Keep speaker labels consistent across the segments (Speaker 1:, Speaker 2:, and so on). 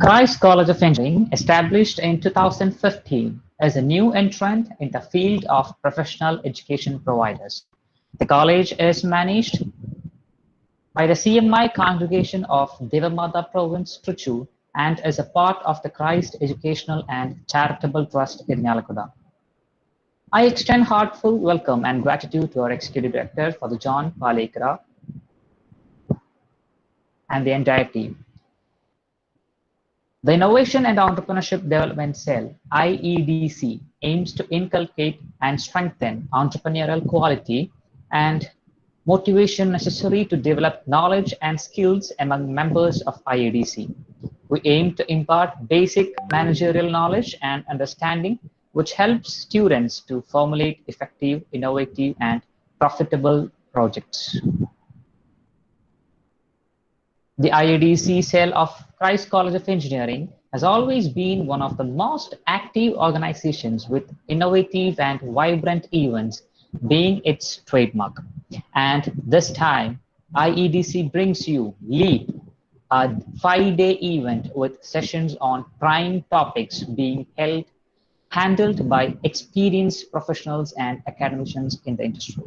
Speaker 1: Christ College of Engineering, established in 2015, is a new entrant in the field of professional education providers. The college is managed by the CMI congregation of Devamada Province, Trichy, and is a part of the Christ Educational and Charitable Trust Irinjalakuda. I extend heartfelt welcome and gratitude to our Executive Director, Father John Palekara, and the entire team. The Innovation and Entrepreneurship Development Cell (IEDC) aims to inculcate and strengthen entrepreneurial quality and motivation necessary to develop knowledge and skills among members of IEDC. We aim to impart basic managerial knowledge and understanding which helps students to formulate effective, innovative, and profitable projects. The IEDC cell of Christ College of Engineering has always been one of the most active organizations with innovative and vibrant events being its trademark. And this time, IEDC brings you LeaP, a 5-day event with sessions on prime topics being handled by experienced professionals and academicians in the industry.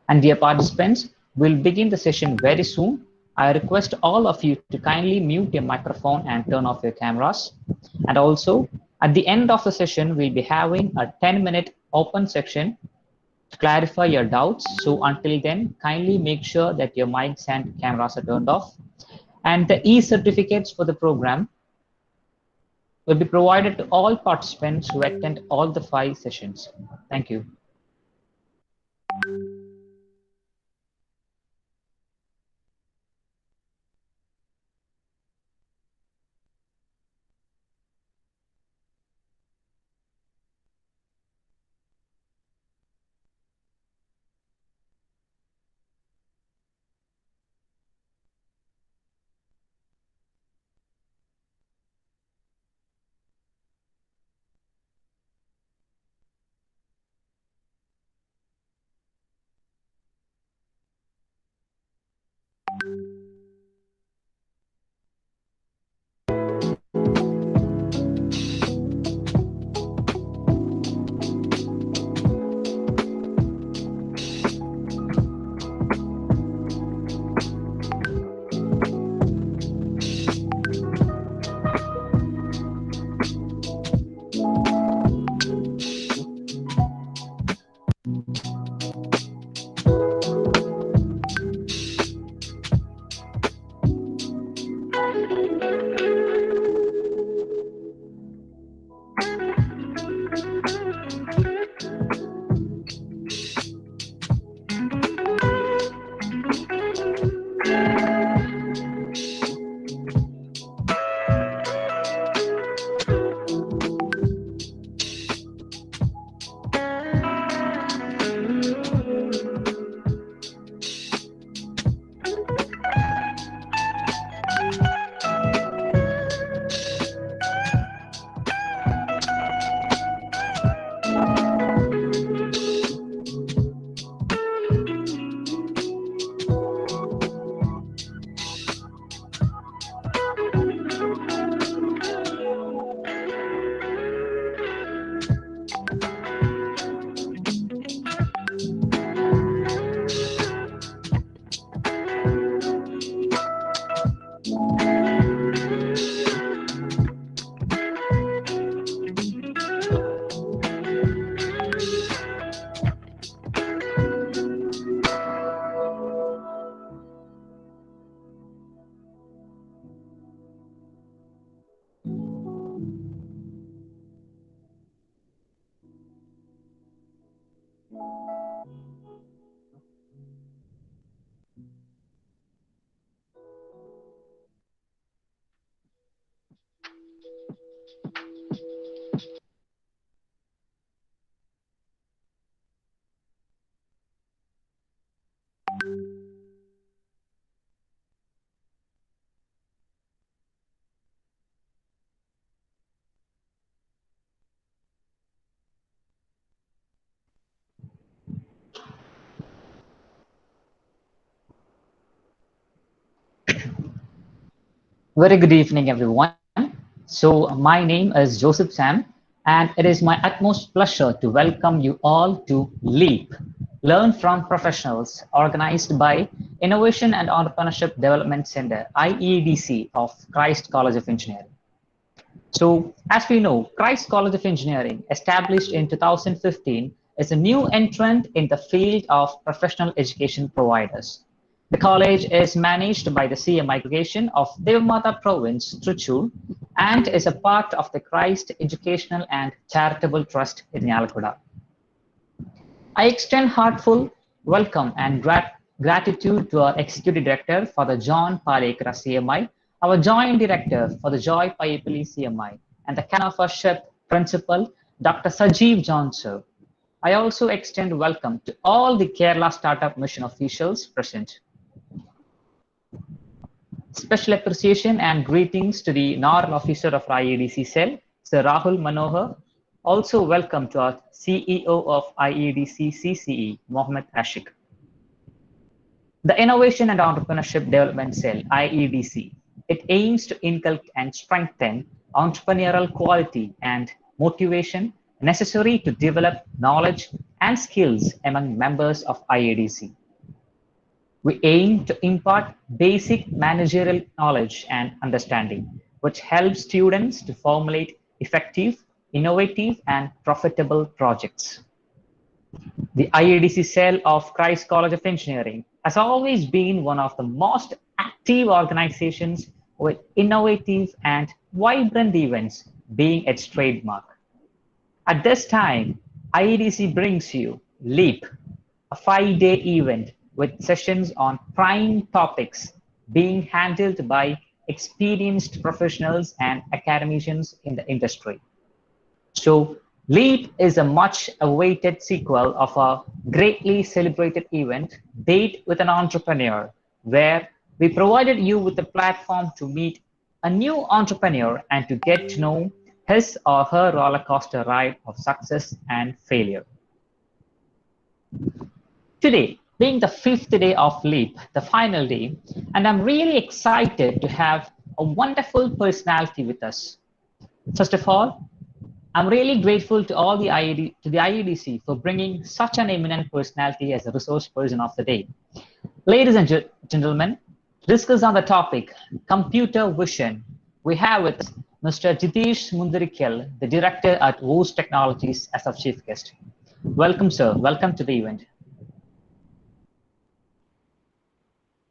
Speaker 1: And dear participants, we'll begin the session very soon. I request all of you to kindly mute your microphone and turn off your cameras. And also, at the end of the session, we'll be having a 10-minute open section to clarify your doubts. So until then, kindly make sure that your mics and cameras are turned off. And the e-certificates for the program will be provided to all participants who attend all the 5 sessions. Thank you. Very good evening, everyone. So, my name is Joseph Sam, and it is my utmost pleasure to welcome you all to LEAP, Learn from Professionals, organized by Innovation and Entrepreneurship Development Center, IEDC of Christ College of Engineering. So, as we know, Christ College of Engineering, established in 2015, is a new entrant in the field of professional education providers. The college is managed by the CMI congregation of Devamata Province, Trichur, and is a part of the Christ Educational and Charitable Trust in Irinjalakuda. I extend heartfelt welcome and gratitude to our Executive Director for the John Palekara CMI, our Joint Director for the Joy Payapalli CMI, and the Canofaship Principal, Dr. Sajeev Johnson. I also extend welcome to all the Kerala Startup Mission officials present. Special appreciation and greetings to the Nodal Officer of IEDC Cell, Sir Rahul Manohar. Also welcome to our CEO of IEDC CCE, Mohammed Ashik. The Innovation and Entrepreneurship Development Cell, IEDC, it aims to inculcate and strengthen entrepreneurial quality and motivation necessary to develop knowledge and skills among members of IEDC. We aim to impart basic managerial knowledge and understanding, which helps students to formulate effective, innovative, and profitable projects. The IEDC cell of Christ College of Engineering has always been one of the most active organizations with innovative and vibrant events being its trademark. At this time, IEDC brings you LEAP, a 5-day event with sessions on prime topics being handled by experienced professionals and academicians in the industry. So, LEAP is a much awaited sequel of a greatly celebrated event, Date with an Entrepreneur, where we provided you with a platform to meet a new entrepreneur and to get to know his or her roller coaster ride of success and failure. Today, being the 5th day of LEAP, the final day, and I'm really excited to have a wonderful personality with us. First of all, I'm really grateful to all the IEDC for bringing such an eminent personality as a resource person of the day. Ladies and gentlemen, to discuss on the topic computer vision, we have with us Mr. Jithesh Mundirikkal, the director at WOS Technologies, as our chief guest. Welcome, sir. Welcome to the event.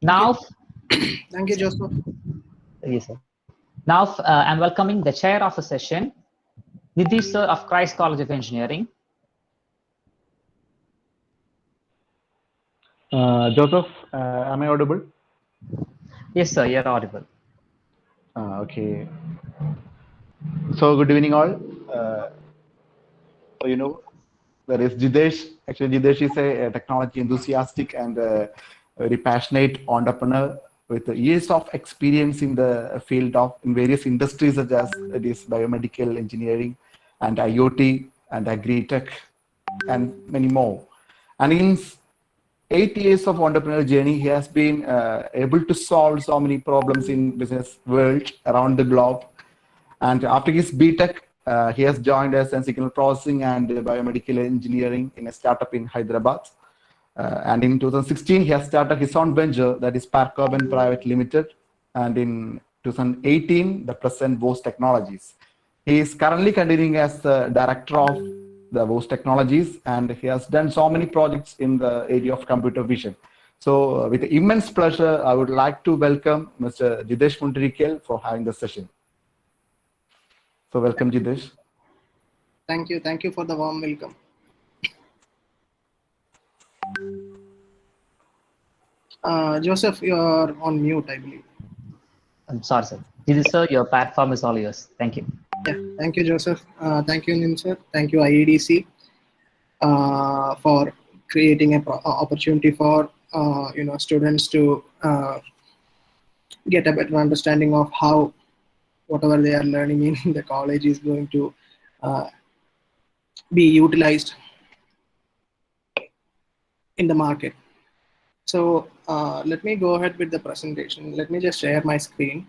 Speaker 1: Now,
Speaker 2: thank you, Joseph.
Speaker 1: Yes, sir. Now, I'm welcoming the chair of the session, Jithesh sir of Christ College of Engineering.
Speaker 3: Joseph, am I audible?
Speaker 1: Yes, sir, you're audible.
Speaker 3: Okay. So, good evening, all. There is Jithesh. Actually, Jithesh is a technology enthusiastic and very passionate entrepreneur with years of experience in the field of in various industries such as it is biomedical engineering and IoT and agri-tech and many more. And in 8 years of entrepreneurial journey, he has been able to solve so many problems in business world around the globe. And after his BTech, he has joined us in signal processing and biomedical engineering in a startup in Hyderabad. And in 2016, he has started his own venture, that is Parkoban Private Limited. And in 2018, the present WOS Technologies. He is currently continuing as the director of the WOS Technologies, and he has done so many projects in the area of computer vision. So, with immense pleasure, I would like to welcome Mr. Jithesh Mundirikkal for having the session. So, welcome, Jithesh.
Speaker 2: Thank you for the warm welcome. Joseph, you are on mute, I believe.
Speaker 1: I'm sorry, sir. Jithesh sir, your platform is all yours. Thank you.
Speaker 2: Yeah, thank you, Joseph. Thank you, Nin sir. Thank you, IEDC, for creating an opportunity for students to get a better understanding of how whatever they are learning in the college is going to be utilized in the market. So let me go ahead with the presentation. Let me just share my screen.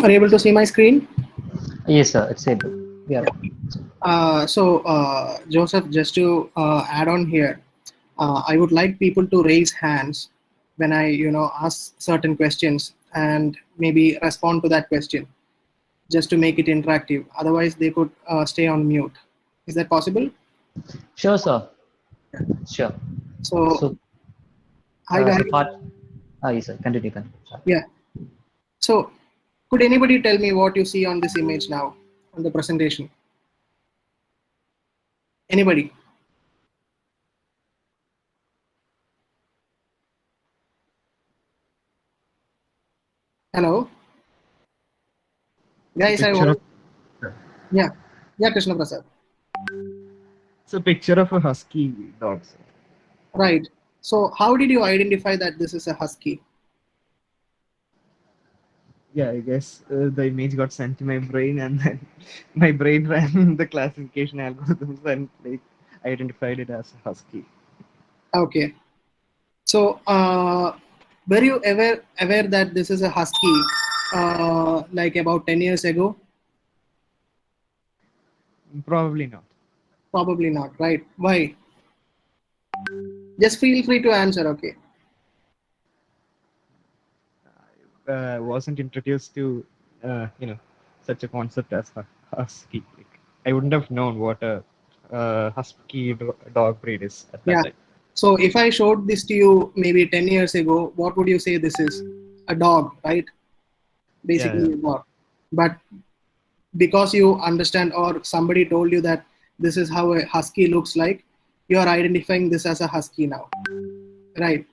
Speaker 2: Are you able to see my screen?
Speaker 1: Yes, sir. It's able. Yeah.
Speaker 2: Joseph, just to add on here, I would like people to raise hands when I, ask certain questions and maybe respond to that question, just to make it interactive. Otherwise, they could stay on mute. Is that possible?
Speaker 1: Sure, sir. Sure.
Speaker 2: So,
Speaker 1: So,
Speaker 2: hi guys.
Speaker 1: the part. Yes, sir. Continue. Sorry.
Speaker 2: Yeah. So, could anybody tell me what you see on this image now on the presentation? Anybody? Hello? Guys, I want... Yeah, Krishna Prasad.
Speaker 4: It's a picture of a husky dog. Sir.
Speaker 2: Right. So how did you identify that this is a husky?
Speaker 4: Yeah, I guess the image got sent to my brain, and then my brain ran the classification algorithms and like identified it as a husky.
Speaker 2: Okay. So were you ever aware that this is a husky like about 10 years ago?
Speaker 4: Probably not.
Speaker 2: Probably not, right? Why? Just feel free to answer, okay?
Speaker 4: Wasn't introduced to such a concept as a husky. Like, I wouldn't have known what a husky dog breed is at that time.
Speaker 2: So if I showed this to you maybe 10 years ago, what would you say this is? A dog, right? Basically a dog. But because you understand or somebody told you that this is how a husky looks like, you are identifying this as a husky now, right?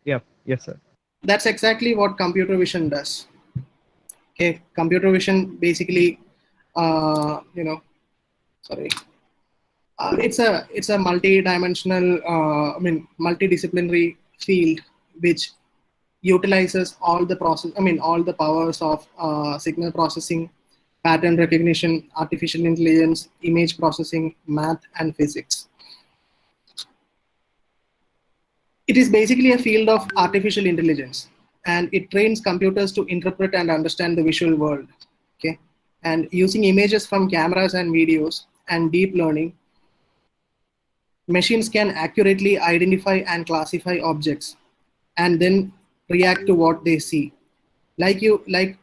Speaker 4: Yeah. Yes, sir.
Speaker 2: That's exactly what computer vision does. Okay, computer vision basically, it's a multi-dimensional, multidisciplinary field which utilizes all the all the powers of signal processing, pattern recognition, artificial intelligence, image processing, math, and physics. It is basically a field of artificial intelligence, and it trains computers to interpret and understand the visual world. Okay, and using images from cameras and videos and deep learning, machines can accurately identify and classify objects and then react to what they see. Like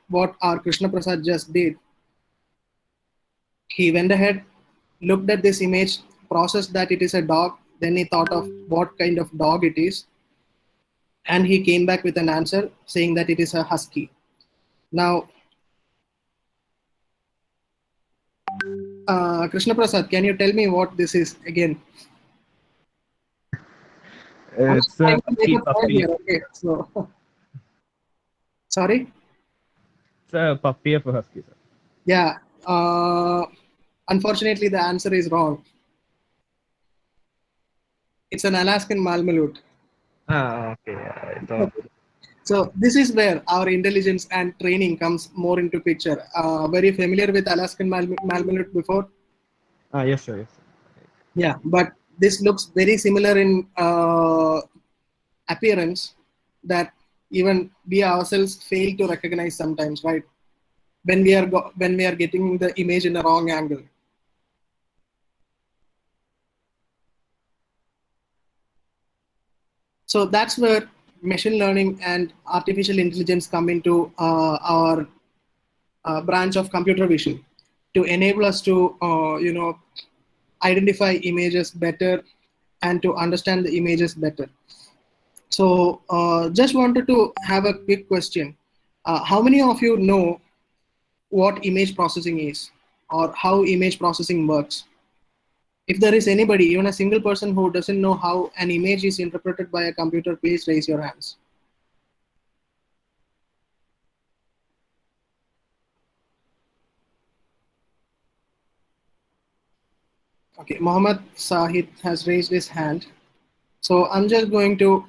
Speaker 2: what our Krishna Prasad just did. He went ahead, looked at this image, processed that it is a dog, then he thought of what kind of dog it is, and he came back with an answer saying that it is a husky. Now, Krishna Prasad, can you tell me what this is again?
Speaker 4: It's a puppy.
Speaker 2: Okay, so sorry?
Speaker 4: It's a puppy of a husky, sir.
Speaker 2: Yeah. Unfortunately, the answer is wrong. It's an Alaskan Malamute.
Speaker 4: Okay.
Speaker 2: So this is where our intelligence and training comes more into picture. Were you familiar with Alaskan Malamute before?
Speaker 4: Yes, sir. Yes, sir.
Speaker 2: Yeah, but this looks very similar in appearance that even we ourselves fail to recognize sometimes, right? When we are getting the image in the wrong angle. So that's where machine learning and artificial intelligence come into our branch of computer vision to enable us to, identify images better and to understand the images better. So just wanted to have a quick question. How many of you know what image processing is or how image processing works? If there is anybody, even a single person who doesn't know how an image is interpreted by a computer, please raise your hands. Okay, Mohammed Sahid has raised his hand. So I'm just going to,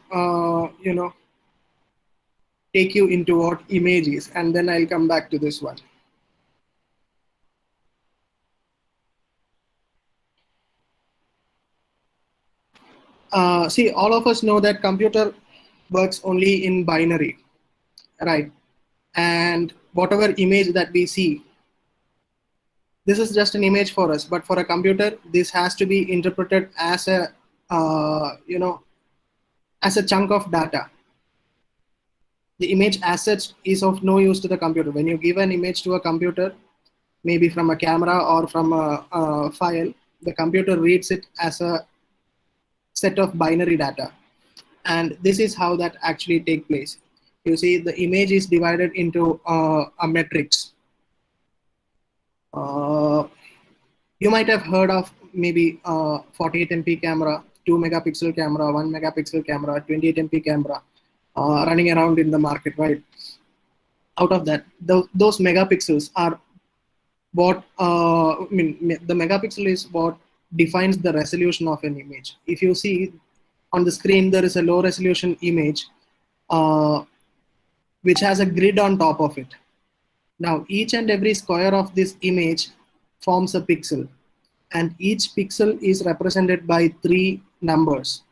Speaker 2: take you into what image is, and then I'll come back to this one. See, all of us know that computer works only in binary, right? And whatever image that we see, this is just an image for us, but for a computer, this has to be interpreted as a, as a chunk of data. The image as such is of no use to the computer. When you give an image to a computer, maybe from a camera or from a file, the computer reads it as a set of binary data. And this is how that actually takes place. You see, the image is divided into a matrix. You might have heard of maybe 48 MP camera, 2 megapixel camera, 1 megapixel camera, 28 MP camera running around in the market, right? Out of that, those megapixels are what, the megapixel is what defines the resolution of an image. If you see on the screen, there is a low resolution image which has a grid on top of it. Now, each and every square of this image forms a pixel, and each pixel is represented by 3 numbers.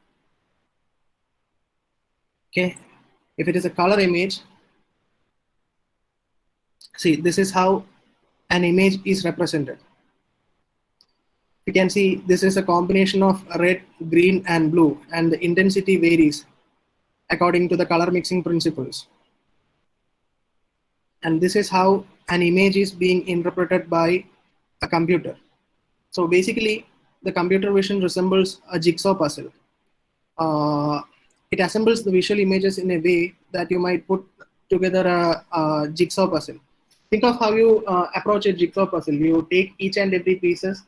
Speaker 2: Okay, if it is a color image, see, this is how an image is represented. You can see this is a combination of red, green, and blue, and the intensity varies according to the color mixing principles. And this is how an image is being interpreted by a computer. So basically, the computer vision resembles a jigsaw puzzle. It assembles the visual images in a way that you might put together a jigsaw puzzle. Think of how you approach a jigsaw puzzle. You take each and every pieces,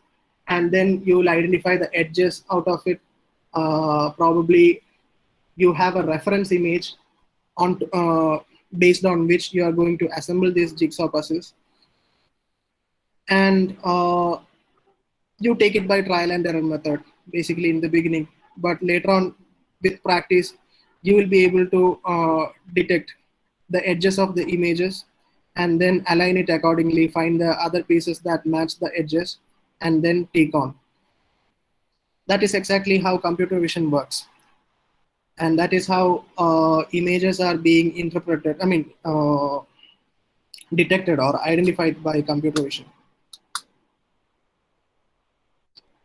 Speaker 2: and then you will identify the edges out of it. Probably you have a reference image on based on which you are going to assemble these jigsaw puzzles. And you take it by trial and error method, basically in the beginning. But later on, with practice, you will be able to detect the edges of the images and then align it accordingly, find the other pieces that match the edges, and then take on. That is exactly how computer vision works. And that is how images are being interpreted, detected or identified by computer vision.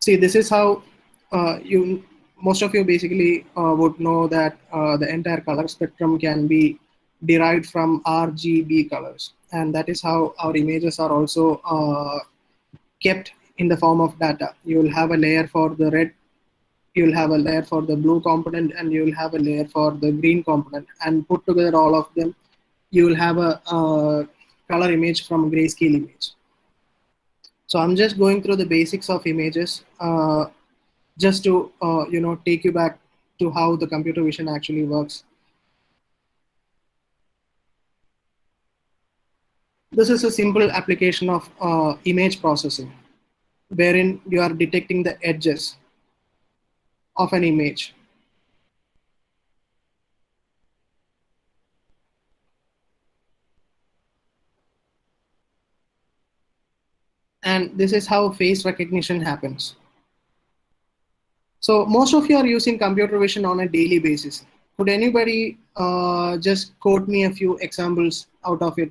Speaker 2: See, this is how most of you basically would know that the entire color spectrum can be derived from RGB colors. And that is how our images are also kept in the form of data. You will have a layer for the red, you will have a layer for the blue component, and you will have a layer for the green component, and put together all of them, you will have a color image from grayscale image. So I'm just going through the basics of images just to take you back to how the computer vision actually works. This is a simple application of image processing, wherein you are detecting the edges of an image. And this is how face recognition happens. So most of you are using computer vision on a daily basis. Could anybody just quote me a few examples out of it?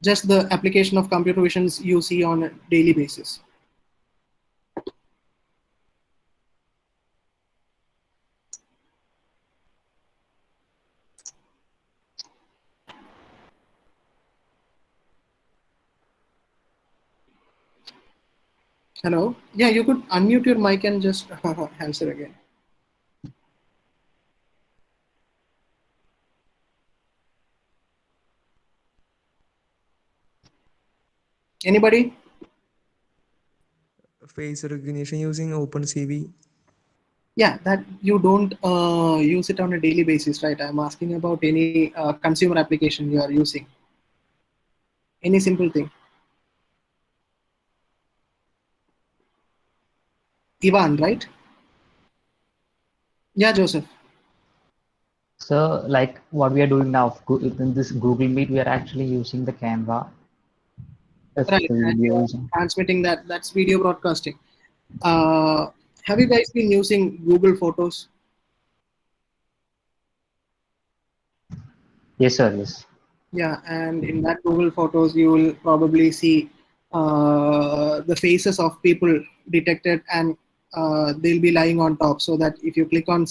Speaker 2: Just the application of computer visions you see on a daily basis. Hello? Yeah, you could unmute your mic and just answer again. Anybody?
Speaker 5: Face recognition using OpenCV.
Speaker 2: Yeah, that you don't use it on a daily basis, right? I'm asking about any consumer application you are using. Any simple thing. Ivan, right? Yeah, Joseph.
Speaker 1: So like what we are doing now in this Google Meet, we are actually using the camera. If
Speaker 2: Right,
Speaker 1: the
Speaker 2: and
Speaker 1: video is
Speaker 2: transmitting that's video broadcasting. Have you guys been using Google Photos?
Speaker 1: yes, sir, yes.
Speaker 2: Yeah, and in that Google Photos, you will probably see the faces of people detected, and they'll be lying on top. So that if you click on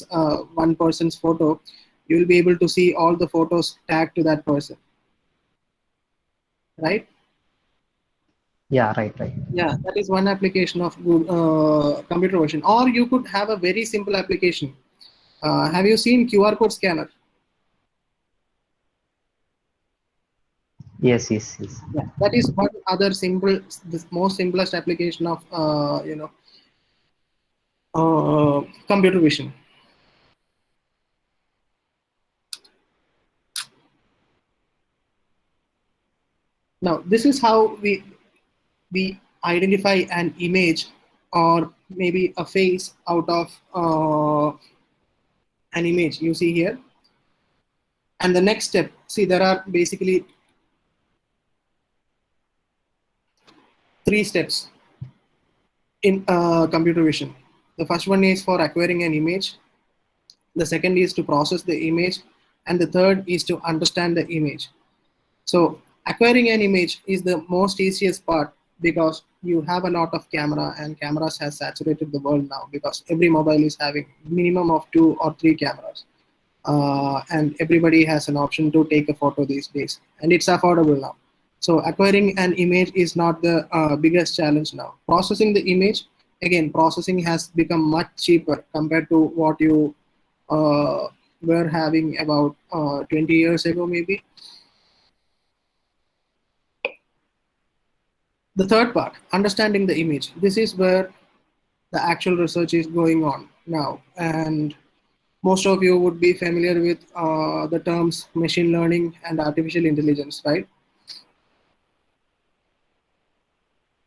Speaker 2: one person's photo, you will be able to see all the photos tagged to that person, right?
Speaker 1: Yeah, right.
Speaker 2: Yeah, that is one application of Google, computer vision. Or you could have a very simple application. Have you seen QR code scanner?
Speaker 1: Yes.
Speaker 2: Yeah, that is one other simple, the most simplest application of computer vision. Now, this is how we identify an image or maybe a face out of an image you see here. And the next step, see, there are basically 3 steps in computer vision. The first one is for acquiring an image. The second is to process the image, and the third is to understand the image. So acquiring an image is the most easiest part because you have a lot of camera, and cameras has saturated the world now because every mobile is having minimum of 2 or 3 cameras. And everybody has an option to take a photo these days, and it's affordable now. So acquiring an image is not the biggest challenge now. Processing the image, again, processing has become much cheaper compared to what you were having about 20 years ago maybe. The third part, understanding the image. This is where the actual research is going on now, and most of you would be familiar with the terms machine learning and artificial intelligence, right?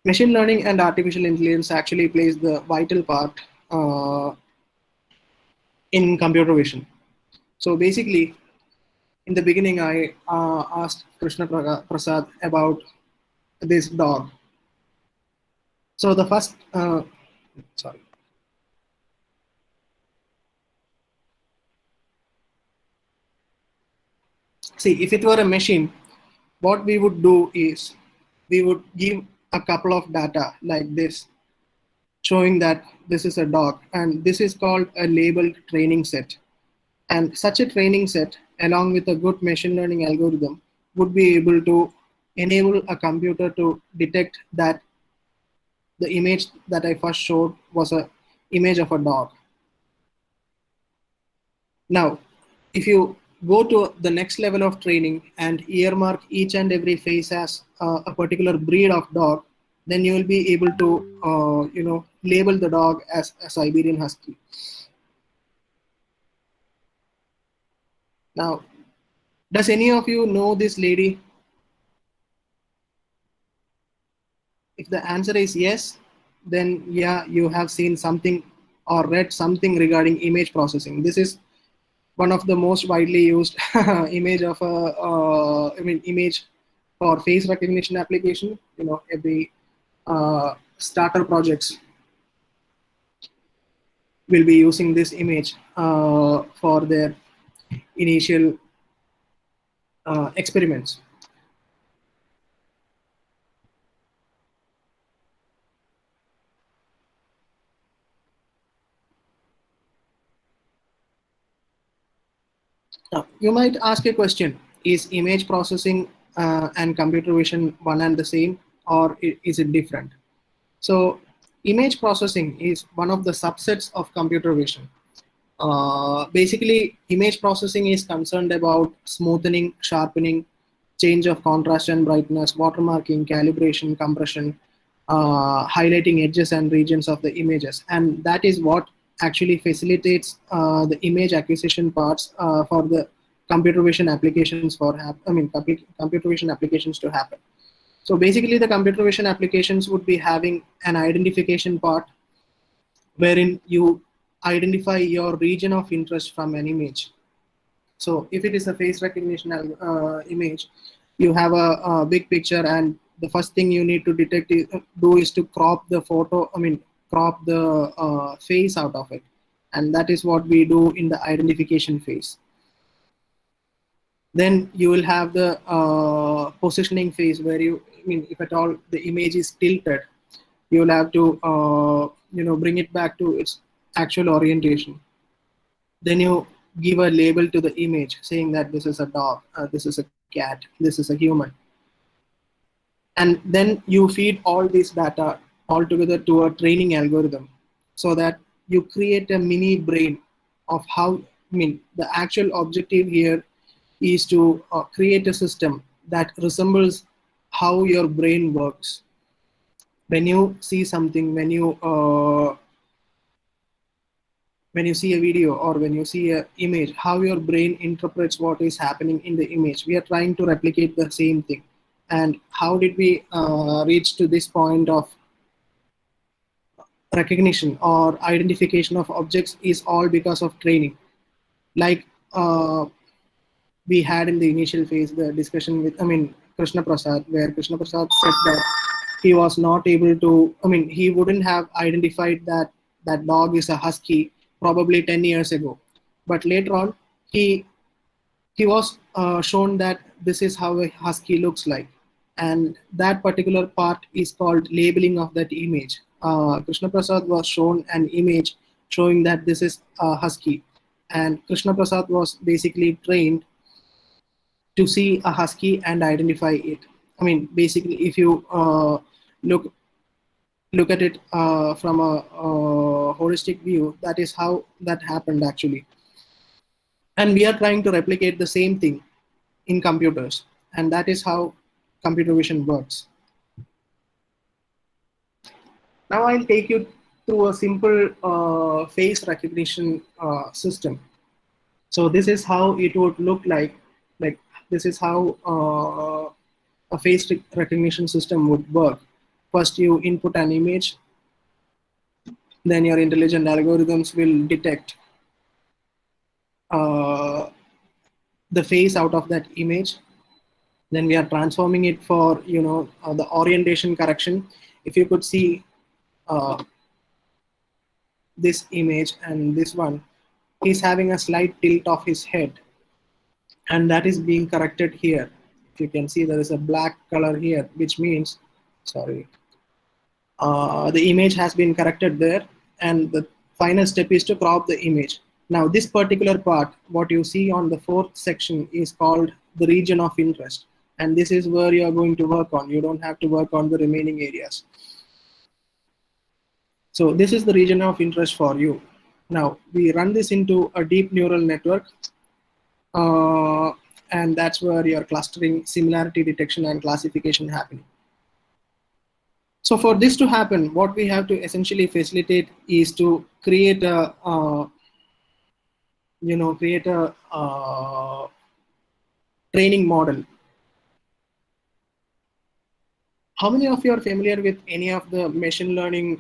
Speaker 2: Machine learning and artificial intelligence actually plays the vital part in computer vision. So basically, in the beginning, I asked Krishna Prasad about this dog. So the first, sorry. See, if it were a machine, what we would do is we would give a couple of data like this, showing that this is a dog, and this is called a labeled training set. And such a training set, along with a good machine learning algorithm, would be able to enable a computer to detect that the image that I first showed was an image of a dog. Now, if you go to the next level of training and earmark each and every face as a particular breed of dog, then you will be able to, label the dog as a Siberian Husky. Now, does any of you know this lady? If the answer is yes, then yeah, you have seen something or read something regarding image processing. This is one of the most widely used image of image for face recognition application. Every starter projects will be using this image for their initial experiments. Now, you might ask a question: is image processing and computer vision one and the same, or is it different? So, image processing is one of the subsets of computer vision. Basically, image processing is concerned about smoothening, sharpening, change of contrast and brightness, watermarking, calibration, compression, highlighting edges and regions of the images. And that is what actually facilitates the image acquisition parts for the computer vision applications computer vision applications to happen. So basically, the computer vision applications would be having an identification part, wherein you identify your region of interest from an image. So if it is a face recognition image, you have a big picture, and the first thing you need to do is to crop the photo, crop the face out of it. And that is what we do in the identification phase. Then you will have the positioning phase where if at all the image is tilted, you will have to, bring it back to its actual orientation. Then you give a label to the image saying that this is a dog, this is a cat, this is a human. And then you feed all this data all together to a training algorithm so that you create a mini brain of how, the actual objective here is to create a system that resembles how your brain works. When you see something, when you see a video or when you see an image, how your brain interprets what is happening in the image. We are trying to replicate the same thing. And how did we reach to this point of recognition or identification of objects is all because of training. Like we had in the initial phase, the discussion with, Krishna Prasad, where Krishna Prasad said that he was not able to, he wouldn't have identified that that dog is a husky probably 10 years ago. But later on, he was shown that this is how a husky looks like. And that particular part is called labeling of that image. Krishna Prasad was shown an image showing that this is a husky. And Krishna Prasad was basically trained to see a husky and identify it. Basically, if you look at it from a holistic view, that is how that happened actually. And we are trying to replicate the same thing in computers, and that is how computer vision works. Now I'll take you through a simple face recognition system. So this is how it would look like. This is how a face recognition system would work. First, you input an image, then your intelligent algorithms will detect the face out of that image. Then we are transforming it for the orientation correction. If you could see this image and this one, he's having a slight tilt of his head, and that is being corrected here. If you can see, there is a black color here, which means, sorry, the image has been corrected there, and the final step is to crop the image. Now this particular part, what you see on the fourth section, is called the region of interest, and this is where you are going to work on. You don't have to work on the remaining areas. So this is the region of interest for you. Now we run this into a deep neural network, and that's where your clustering, similarity detection, and classification happening. So for this to happen, what we have to essentially facilitate is to create a training model. How many of you are familiar with any of the machine learning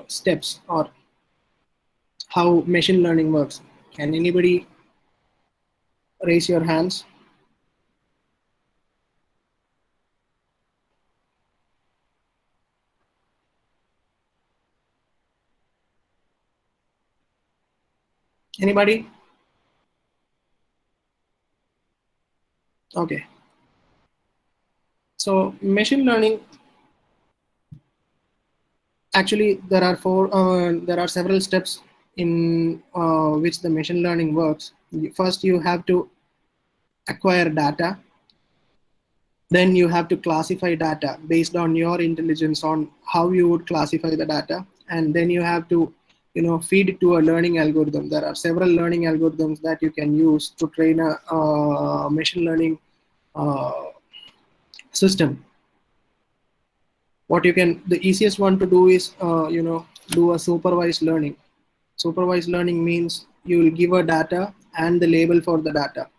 Speaker 2: steps, or how machine learning works? Can anybody raise your hands? Anybody? Okay. So machine learning, actually there are several steps in which the machine learning works. First, you have to acquire data. Then you have to classify data based on your intelligence on how you would classify the data. And then you have to feed it to a learning algorithm. There are several learning algorithms that you can use to train a machine learning system. The easiest one to do is do a supervised learning. Supervised learning means you will give a data and the label for the data,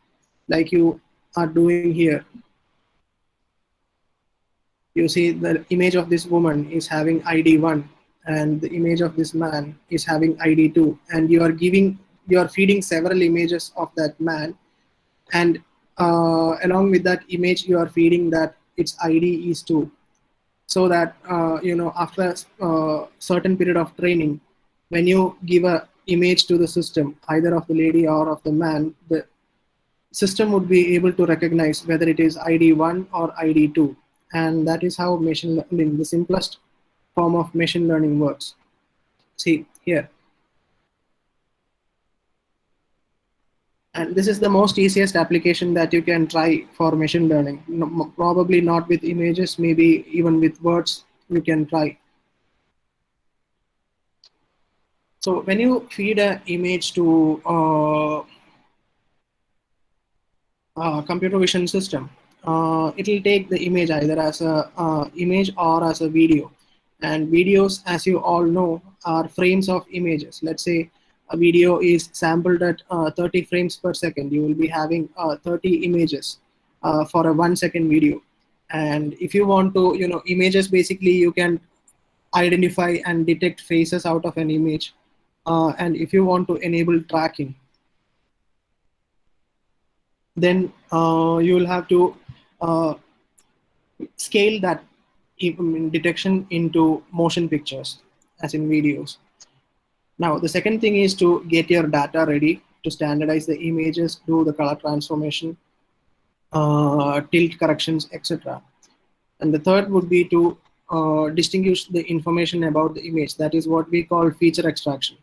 Speaker 2: like you are doing here. You see the image of this woman is having ID 1, and the image of this man is having ID 2, and you are feeding several images of that man, and along with that image you are feeding that its ID is 2, so that after a certain period of training, when you give a image to the system, either of the lady or of the man, the system would be able to recognize whether it is ID 1 or ID 2, and that is how machine learning, the simplest form of machine learning, works. See here, and this is the most easiest application that you can try for machine learning. Probably not with images, maybe even with words you can try. So when you feed an image to computer vision system, it will take the image either as a image or as a video. And videos, as you all know, are frames of images. Let's say a video is sampled at 30 frames per second. You will be having 30 images for a 1 second video. And if you want to, images, basically you can identify and detect faces out of an image. And if you want to enable tracking, then you will have to scale that detection into motion pictures, as in videos. Now, the second thing is to get your data ready to standardize the images, do the color transformation, tilt corrections, etc. And the third would be to distinguish the information about the image. That is what we call feature extraction.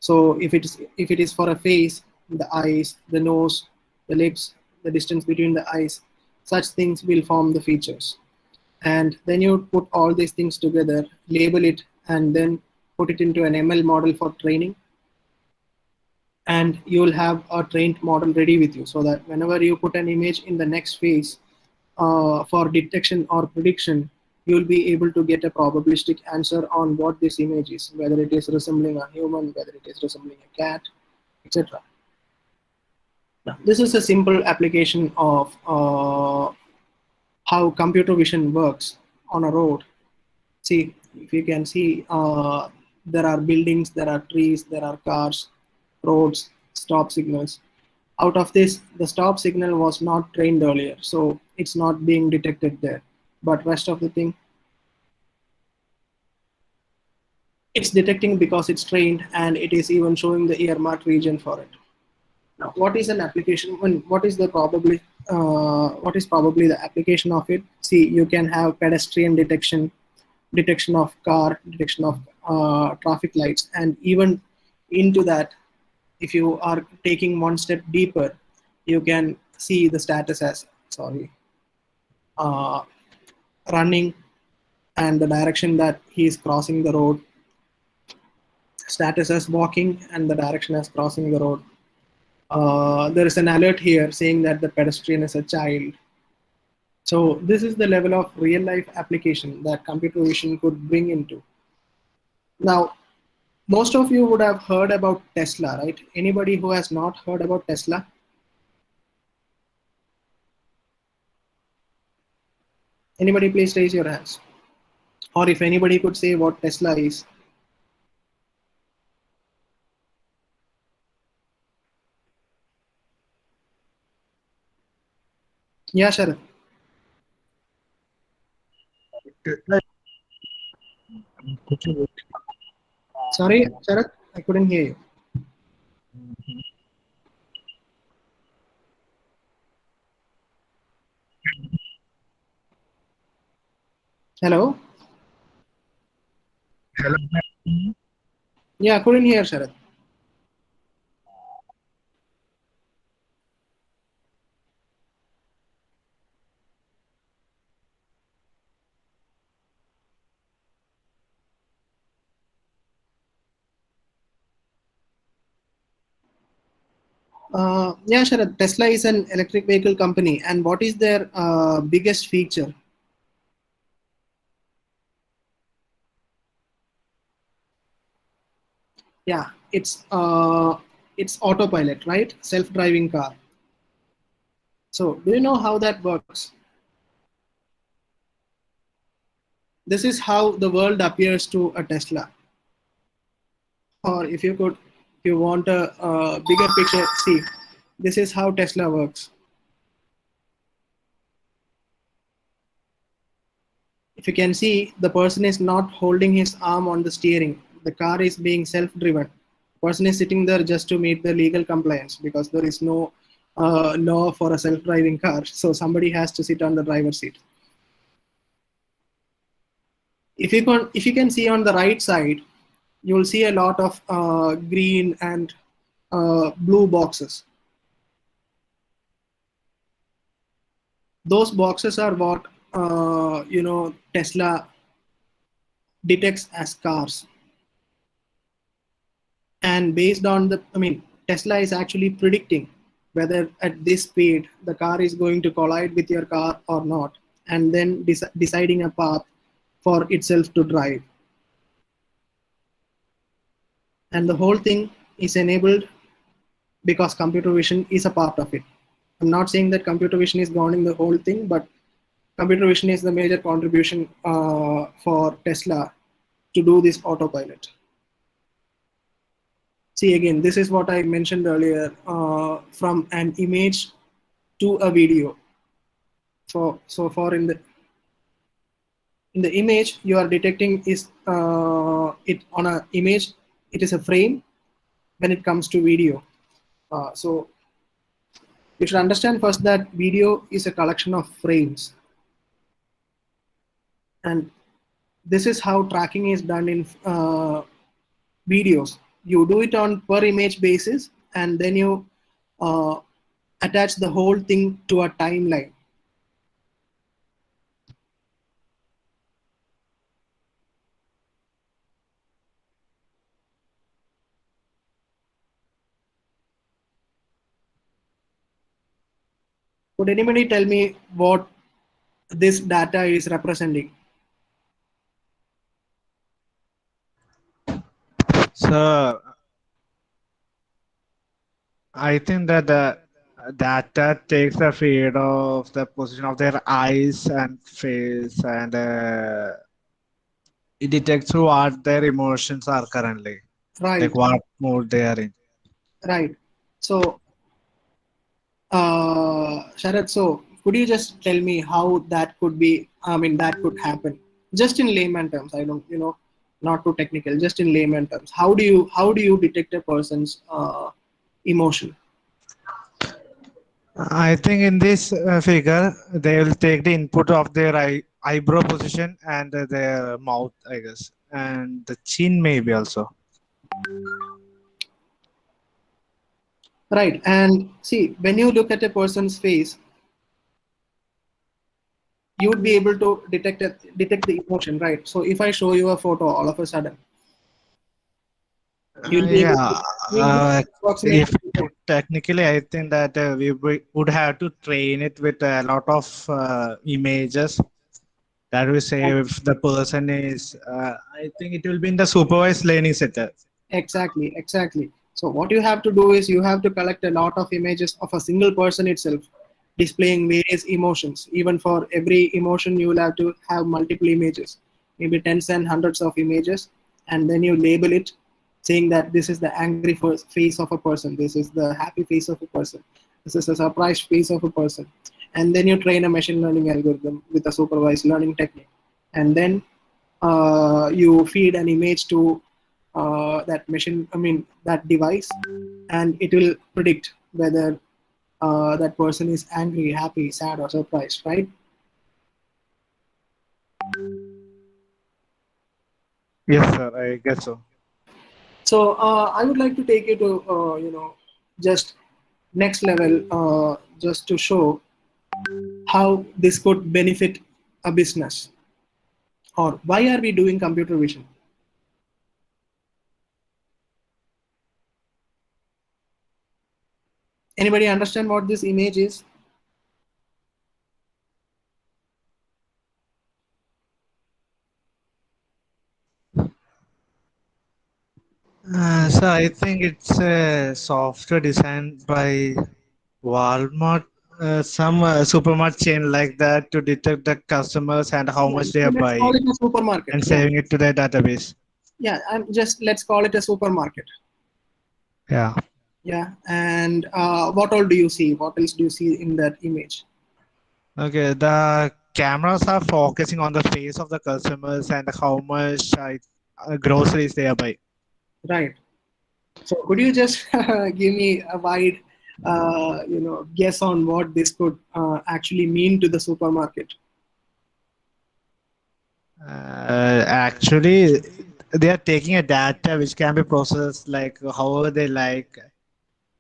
Speaker 2: So if it is for a face, the eyes, the nose, the lips, the distance between the eyes, such things will form the features. And then you put all these things together, label it, and then put it into an ML model for training. And you will have a trained model ready with you, so that whenever you put an image in the next phase for detection or prediction, you will be able to get a probabilistic answer on what this image is, whether it is resembling a human, whether it is resembling a cat, etc. Now, this is a simple application of how computer vision works on a road. See, if you can see, there are buildings, there are trees, there are cars, roads, stop signals. Out of this, the stop signal was not trained earlier, so it's not being detected there. But rest of the thing, it's detecting because it's trained, and it is even showing the earmarked region for it. Now, what is an application? What is probably the application of it? See, you can have pedestrian detection, detection of car, detection of traffic lights, and even into that, if you are taking one step deeper, you can see the status as running and the direction that he is crossing the road, status as walking and the direction as crossing the road. There is an alert here saying that the pedestrian is a child. So this is the level of real life application that computer vision could bring into. Now, most of you would have heard about Tesla, right? Anybody who has not heard about Tesla? Anybody, please raise your hands. Or if anybody could say what Tesla is. Yeah, Sharad. Sorry, Sharad, I couldn't hear you. Hello?
Speaker 6: Hello.
Speaker 2: Yeah, I couldn't hear, Sharad. Yeah, Sharad, Tesla is an electric vehicle company. And what is their biggest feature? Yeah, it's autopilot, right? Self-driving car. So do you know how that works? This is how the world appears to a Tesla. Or if you want a bigger picture, see, this is how Tesla works. If you can see, the person is not holding his arm on the steering. The car is being self-driven. The person is sitting there just to meet the legal compliance because there is no law for a self-driving car. So somebody has to sit on the driver's seat. If you can see on the right side, you will see a lot of green and blue boxes. Those boxes are what Tesla detects as cars. And based on Tesla is actually predicting whether at this speed the car is going to collide with your car or not, and then deciding a path for itself to drive. And the whole thing is enabled because computer vision is a part of it. I'm not saying that computer vision is governing the whole thing, but computer vision is the major contribution for Tesla to do this autopilot. See, again, this is what I mentioned earlier, from an image to a video. So for in the image, you are detecting is it on a image, it is a frame. When it comes to video, so you should understand first that video is a collection of frames, and this is how tracking is done in videos. You do it on per image basis, and then you attach the whole thing to a timeline. Could anybody tell me what this data is representing?
Speaker 6: So I think that the data takes the feed of the position of their eyes and face, and it detects what their emotions are currently,
Speaker 2: Right.
Speaker 6: like what mood they are in.
Speaker 2: Right. So, Sharad, so could you just tell me how that could be? That could happen just in layman terms. I don't, not too technical. Just in layman terms, how do you detect a person's emotion?
Speaker 6: I think in this figure, they will take the input of their eyebrow position and their mouth, I guess, and the chin maybe also.
Speaker 2: Right. And see, when you look at a person's face, you would be able to detect the emotion, right? So if I show you a photo all of a sudden, you'll be able
Speaker 6: Yeah,
Speaker 2: to approximate.
Speaker 6: if technically, I think that we would have to train it with a lot of images. That we say if the person is, I think it will be in the supervised learning center.
Speaker 2: Exactly. So what you have to do is you have to collect a lot of images of a single person itself, displaying various emotions. Even for every emotion, you will have to have multiple images, maybe tens and hundreds of images, and then you label it, saying that this is the angry face of a person, this is the happy face of a person, this is a surprised face of a person, and then you train a machine learning algorithm with a supervised learning technique, and then you feed an image to that device, and it will predict whether that person is angry, happy, sad, or surprised, right?
Speaker 6: Yes, sir, I guess so.
Speaker 2: So I would like to take you to just next level, just to show how this could benefit a business, or why are we doing computer vision. Anybody understand what this image is?
Speaker 6: So I think it's a software designed by Walmart some supermarket chain like that to detect the customers and how much they are
Speaker 2: Let's call
Speaker 6: buying
Speaker 2: it a supermarket.
Speaker 6: and saving it to their database.
Speaker 2: Yeah, I'm just let's call it a supermarket.
Speaker 6: Yeah.
Speaker 2: Yeah, and what all do you see? What else do you see in that image?
Speaker 6: Okay, the cameras are focusing on the face of the customers and how much groceries they are buying.
Speaker 2: Right. So could you just give me a wide, guess on what this could actually mean to the supermarket?
Speaker 6: Actually, they are taking a data which can be processed like however they like.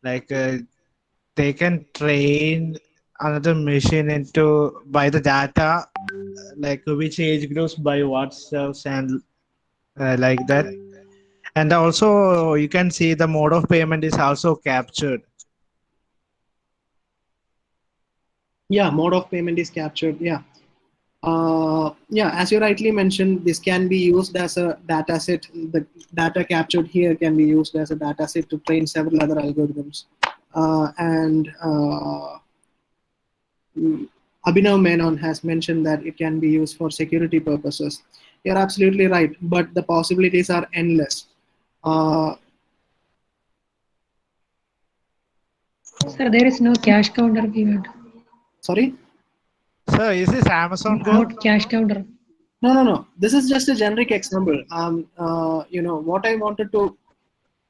Speaker 6: Like they can train another machine into by the data, like which age groups buy what stuffs and like that. And also you can see the mode of payment is also captured.
Speaker 2: Yeah, mode of payment is captured. Yeah. Yeah, as you rightly mentioned, this can be used as a data set. The data captured here can be used as a data set to train several other algorithms. Abhinav Menon has mentioned that it can be used for security purposes. You're absolutely right, but the possibilities are endless.
Speaker 7: Sir, there is no cash counter given.
Speaker 2: Sorry?
Speaker 6: So is this Amazon Go?
Speaker 7: Not cash counter.
Speaker 2: No. This is just a generic example. What I wanted to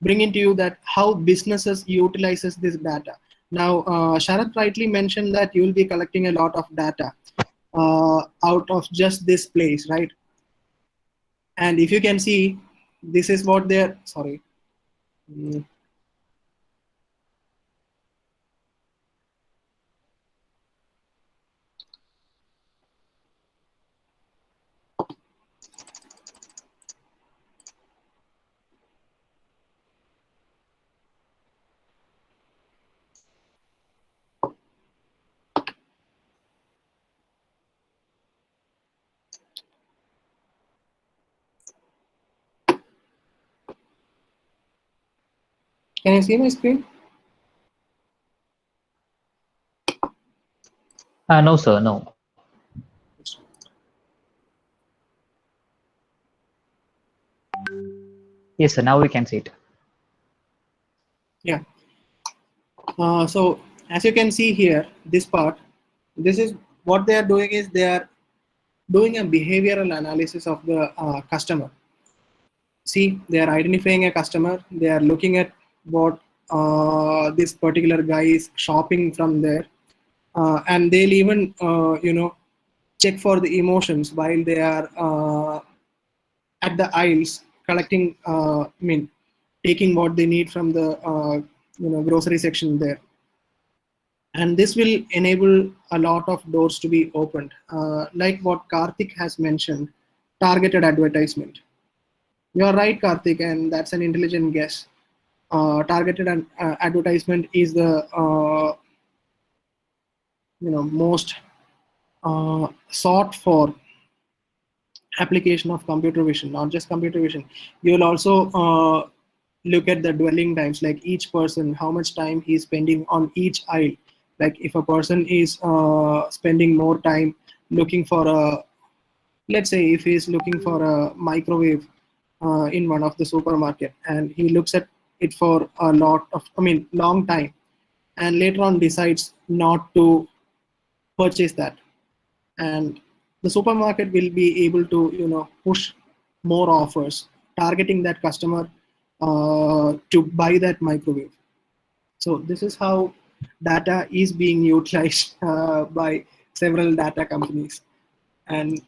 Speaker 2: bring into you that how businesses utilizes this data. Now, Sharath rightly mentioned that you will be collecting a lot of data out of just this place, right? And if you can see, this is what they're, sorry. Can you see my screen?
Speaker 1: No, sir, no. Yes, sir, now we can see it.
Speaker 2: Yeah. So as you can see here, this part, this is what they are doing is they are doing a behavioral analysis of the customer. See, they are identifying a customer. They are looking at what this particular guy is shopping from there, and they'll even check for the emotions while they are at the aisles collecting. Taking what they need from the grocery section there. And this will enable a lot of doors to be opened. Like what Karthik has mentioned, targeted advertisement. You're right, Karthik, and that's an intelligent guess. Targeted advertisement is the most sought for application of computer vision. Not just computer vision. You will also look at the dwelling times, like each person, how much time he's spending on each aisle. Like if a person is spending more time looking for a, let's say if he's looking for a microwave in one of the supermarket, and he looks at it for a long time, and later on decides not to purchase that, and the supermarket will be able to push more offers targeting that customer to buy that microwave. So this is how data is being utilized by several data companies, and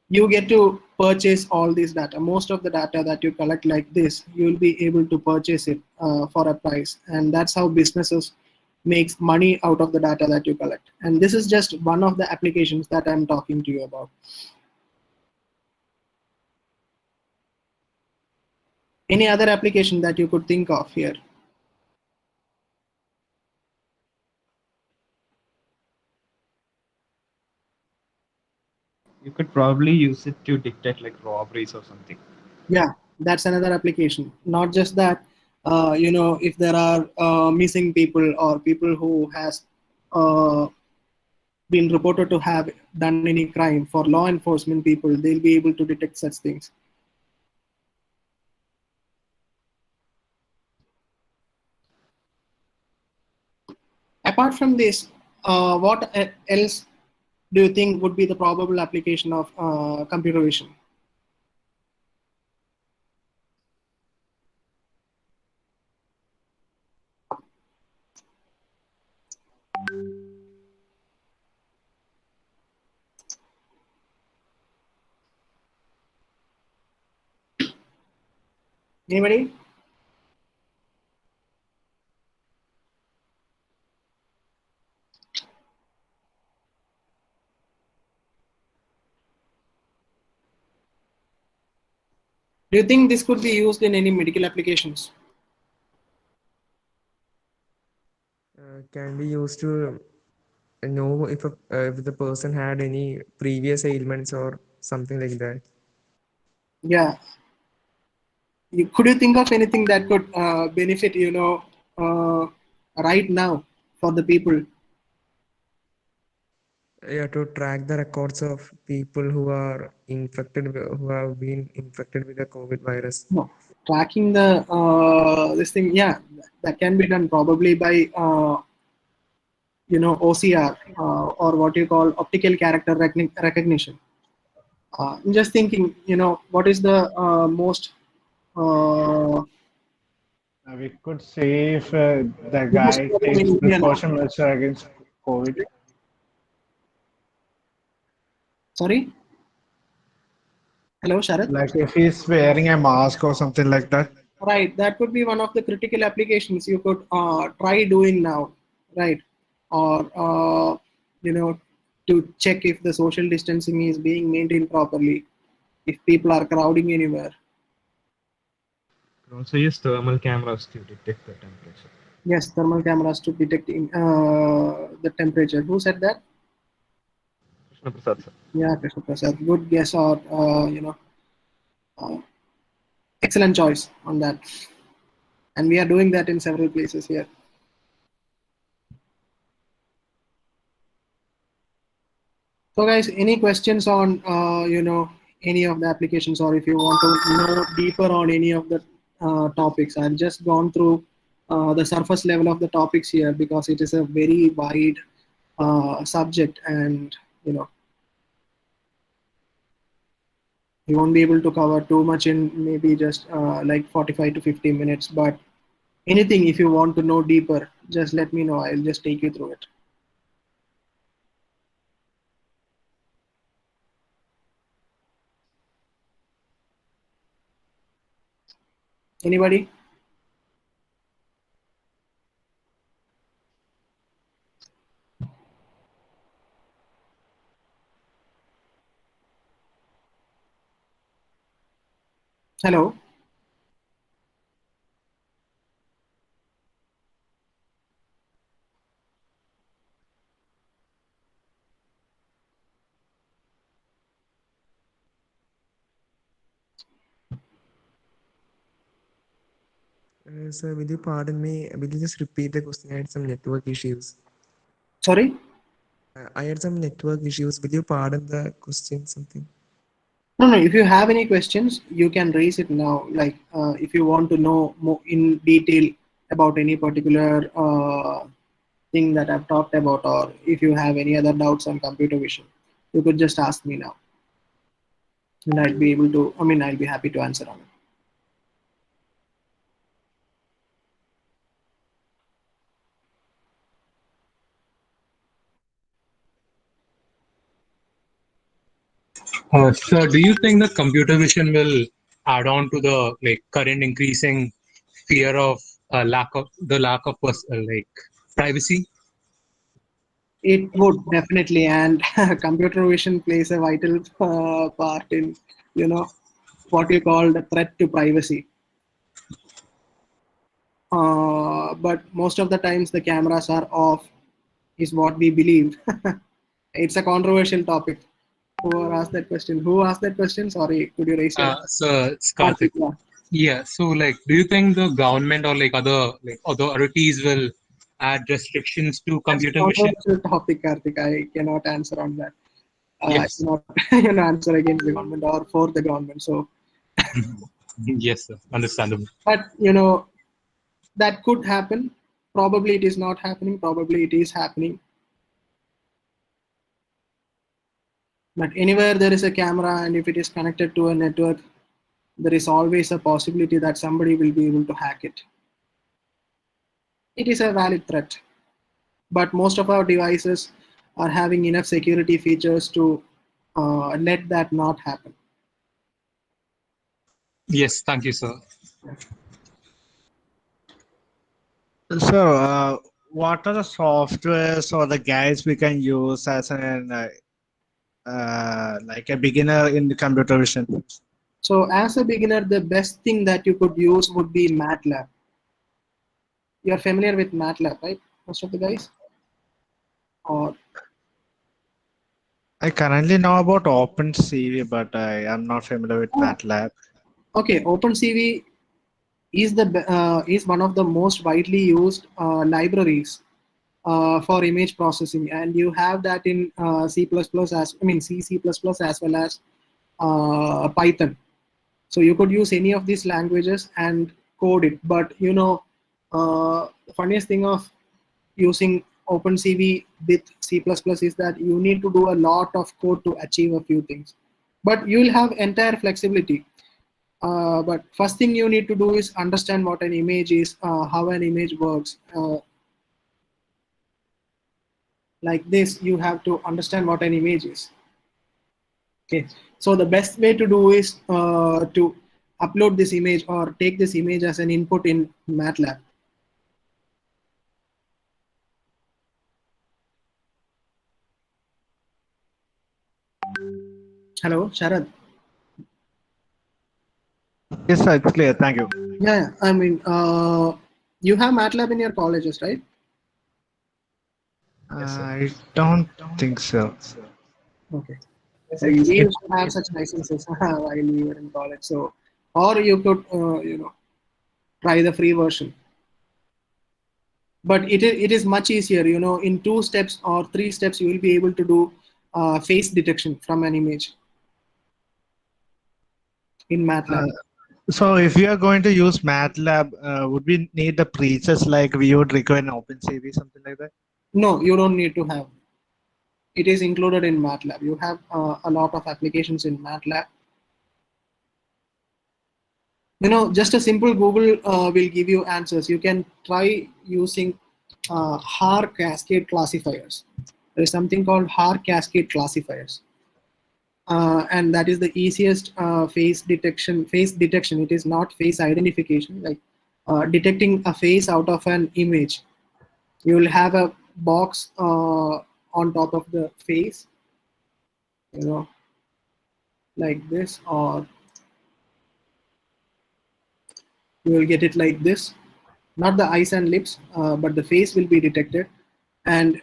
Speaker 2: you get to purchase all this data. Most of the data that you collect like this, you will be able to purchase it for a price, and that's how businesses makes money out of the data that you collect. And this is just one of the applications that I'm talking to you about. Any other application that you could think of here?
Speaker 4: You could probably use it to detect like robberies or something.
Speaker 2: Yeah, that's another application. Not just that, if there are missing people or people who has been reported to have done any crime. For law enforcement people, they'll be able to detect such things. Apart from this, what else do you think would be the probable application of computer vision? Anybody? Do you think this could be used in any medical applications?
Speaker 5: Can be used to know if the person had any previous ailments or something like that.
Speaker 2: Yeah. Could you think of anything that could benefit, right now for the people?
Speaker 5: Yeah, to track the records of people who are who have been infected with the COVID virus.
Speaker 2: No. Tracking the this thing, yeah, that can be done probably by OCR or what you call optical character recognition. I'm just thinking, what is the most
Speaker 6: We could say if the
Speaker 2: biggest
Speaker 6: guy
Speaker 2: problem in
Speaker 6: takes
Speaker 2: India now?
Speaker 6: precaution measure against COVID.
Speaker 2: Sorry? Hello, Sharath?
Speaker 6: Like if he's wearing a mask or something like that.
Speaker 2: Right, that could be one of the critical applications you could try doing now, right? Or, to check if the social distancing is being maintained properly, if people are crowding anywhere.
Speaker 4: You also use thermal cameras to detect the temperature.
Speaker 2: Yes, thermal cameras to detect the temperature. Who said that?
Speaker 4: Krishna Prasad, sir.
Speaker 2: Yeah, Krishna Prasad. Good guess or, excellent choice on that. And we are doing that in several places here. So guys, any questions on, any of the applications, or if you want to know deeper on any of the topics? I've just gone through the surface level of the topics here because it is a very wide subject, and you won't be able to cover too much in maybe just like 45 to 50 minutes. But anything, if you want to know deeper, just let me know. I'll just take you through it. Anybody? Hello?
Speaker 5: Sir, will you pardon me? Will you just repeat the question? I had some network issues.
Speaker 2: Sorry?
Speaker 5: I had some network issues. Will you pardon the question? Something?
Speaker 2: No. If you have any questions, you can raise it now. Like if you want to know more in detail about any particular thing that I've talked about, or if you have any other doubts on computer vision, you could just ask me now. And I'll be able to, I'll be happy to answer on it.
Speaker 8: So, do you think that computer vision will add on to the current increasing fear of lack of privacy?
Speaker 2: It would definitely, and computer vision plays a vital part in, what you call the threat to privacy. But most of the times the cameras are off, is what we believe. It's a controversial topic. Who asked that question? Who asked that question? Sorry, could you raise your
Speaker 8: So, it's Karthik. Yeah. So, do you think the government or other authorities will add restrictions to
Speaker 2: That's a
Speaker 8: computer vision?
Speaker 2: controversial topic, Karthik. I cannot answer on that.
Speaker 8: Yes.
Speaker 2: I cannot answer against the government or for the government. So,
Speaker 8: Yes, sir. Understandable.
Speaker 2: but that could happen. Probably it is not happening. Probably it is happening. But anywhere there is a camera, and if it is connected to a network, there is always a possibility that somebody will be able to hack it. It is a valid threat. But most of our devices are having enough security features to let that not happen.
Speaker 8: Yes, thank you, sir.
Speaker 6: So, what are the softwares or the guides we can use as an like a beginner in the computer vision?
Speaker 2: So as a beginner, the best thing that you could use would be MATLAB. You're familiar with MATLAB, right? Most of the guys? Or
Speaker 6: I currently know about OpenCV, but I am not familiar with MATLAB.
Speaker 2: okay, OpenCV is one of the most widely used libraries for image processing, and you have that in C++ C++ as well as Python. So you could use any of these languages and code it. But the funniest thing of using OpenCV with C++ is that you need to do a lot of code to achieve a few things. But you will have entire flexibility. But first thing you need to do is understand what an image is, how an image works. Like this, you have to understand what an image is. Okay, so the best way to do is to upload this image or take this image as an input in MATLAB. Hello, Sharad.
Speaker 6: Yes, sir, it's clear. Thank you.
Speaker 2: Yeah, I mean, you have MATLAB in your colleges, right?
Speaker 6: I don't think so.
Speaker 2: Okay. So you used to have such licenses while you were in college. So, or you could, try the free version. But it is much easier. In 2 steps or 3 steps, you will be able to do face detection from an image in MATLAB.
Speaker 6: So, if we are going to use MATLAB, would we need the presets like we would require an OpenCV, something like that?
Speaker 2: No, you don't need to have. It is included in MATLAB. You have a lot of applications in MATLAB. Just a simple Google will give you answers. You can try using HAR cascade classifiers. There is something called HAR cascade classifiers. And that is the easiest face detection. It is not face identification, like detecting a face out of an image. You will have a box on top of the face, like this, or you will get it like this. Not the eyes and lips, but the face will be detected, and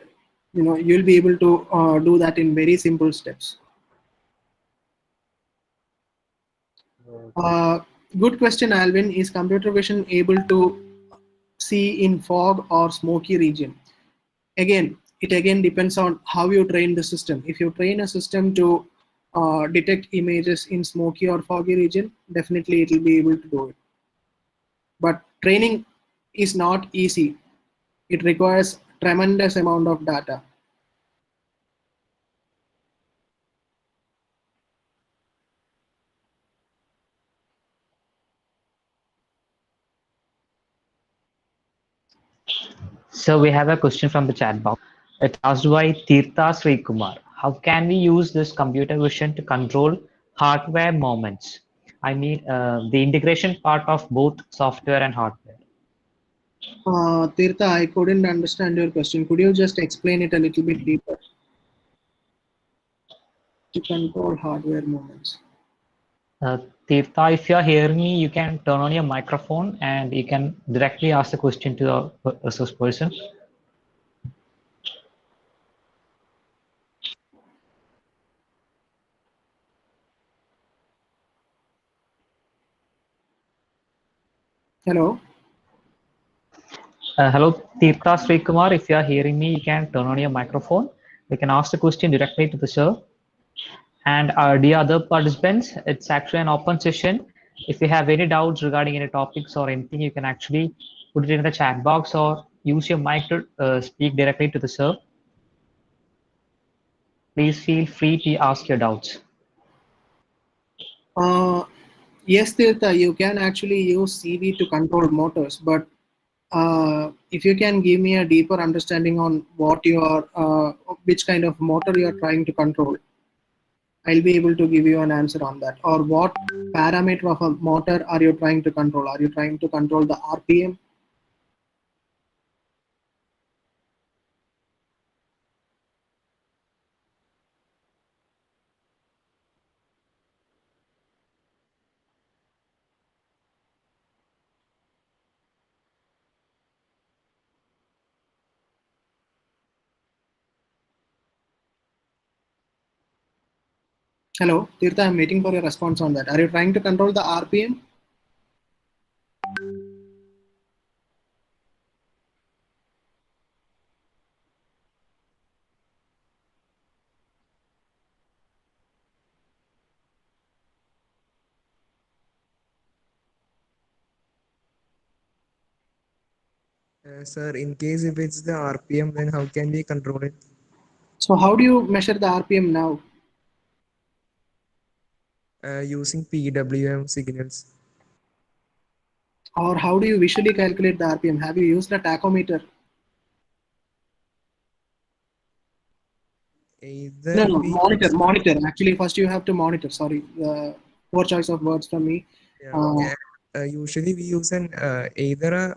Speaker 2: you'll be able to do that in very simple steps. Good question, Alvin. Is computer vision able to see in fog or smoky region? It again depends on how you train the system. If you train a system to detect images in smoky or foggy region, definitely it will be able to do it. But training is not easy. It requires tremendous amount of data.
Speaker 1: So we have a question from the chat box. It's asked by Tirtha Sri Kumar. How can we use this computer vision to control hardware movements? I mean, the integration part of both software and hardware.
Speaker 2: Tirtha, I couldn't understand your question. Could you just explain it a little bit deeper? To control hardware movements.
Speaker 1: Tirtha, if you're hearing me, you can turn on your microphone and you can directly ask the question to the resource person.
Speaker 2: Hello.
Speaker 1: Hello, Tirtha Srikumar. If you are hearing me, you can turn on your microphone. You can ask the question directly to the sir. And dear other participants, it's actually an open session. If you have any doubts regarding any topics or anything, you can actually put it in the chat box or use your mic to speak directly to the sir. Please feel free to ask your doubts.
Speaker 2: Yes, Tirtha, you can actually use CV to control motors, but if you can give me a deeper understanding on what you are, which kind of motor you are trying to control, I'll be able to give you an answer on that. Or what parameter of a motor are you trying to control? Are you trying to control the RPM? Hello, Tirtha, I'm waiting for your response on that. Are you trying to control the RPM?
Speaker 5: Sir, in case if it's the RPM, then how can we control it?
Speaker 2: So how do you measure the RPM now?
Speaker 5: Using PWM signals.
Speaker 2: Or how do you visually calculate the RPM? Have you used a tachometer?
Speaker 5: Either
Speaker 2: No,
Speaker 5: we
Speaker 2: monitor,
Speaker 5: use,
Speaker 2: monitor. Actually, first you have to monitor. Sorry, poor choice of words from me.
Speaker 5: yeah, okay. Usually we use an either a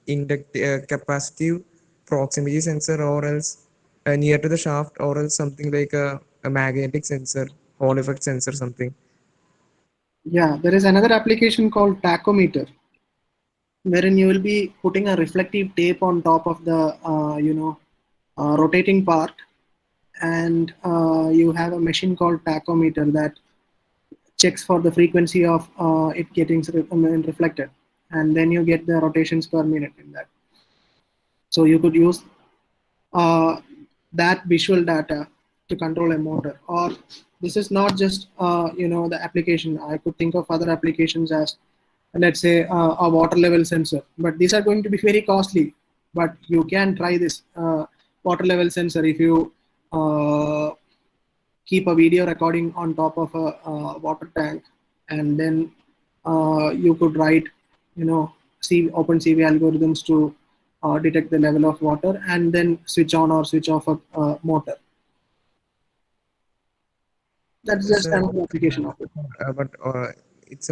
Speaker 5: capacitive proximity sensor or else near to the shaft or else something like a magnetic sensor, Hall effect sensor something.
Speaker 2: Yeah, there is another application called tachometer, wherein you will be putting a reflective tape on top of the rotating part, and you have a machine called tachometer that checks for the frequency of it getting reflected, and then you get the rotations per minute in that. So you could use uh, that visual data to control a motor. Or this is not just the application. I could think of other applications as, let's say, a water level sensor, but these are going to be very costly. But you can try this water level sensor if you keep a video recording on top of a water tank, and then you could write open CV algorithms to detect the level of water and then switch on or switch off a motor. That's just
Speaker 5: Sir,
Speaker 2: another application of it.
Speaker 5: but it's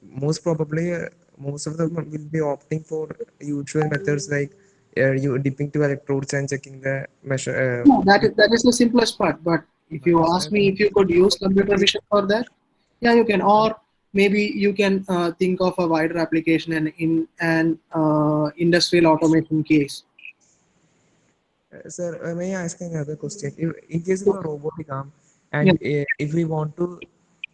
Speaker 5: most probably most of them will be opting for usual methods like you dipping to electrodes and checking the measure.
Speaker 2: No, that is the simplest part. But if you ask me if you could use computer vision for that, yeah, you can. Or maybe you can think of a wider application and in an industrial automation case.
Speaker 5: Sir, may I ask another question? If, in case of a robotic arm,
Speaker 2: Yeah.
Speaker 5: and if we want to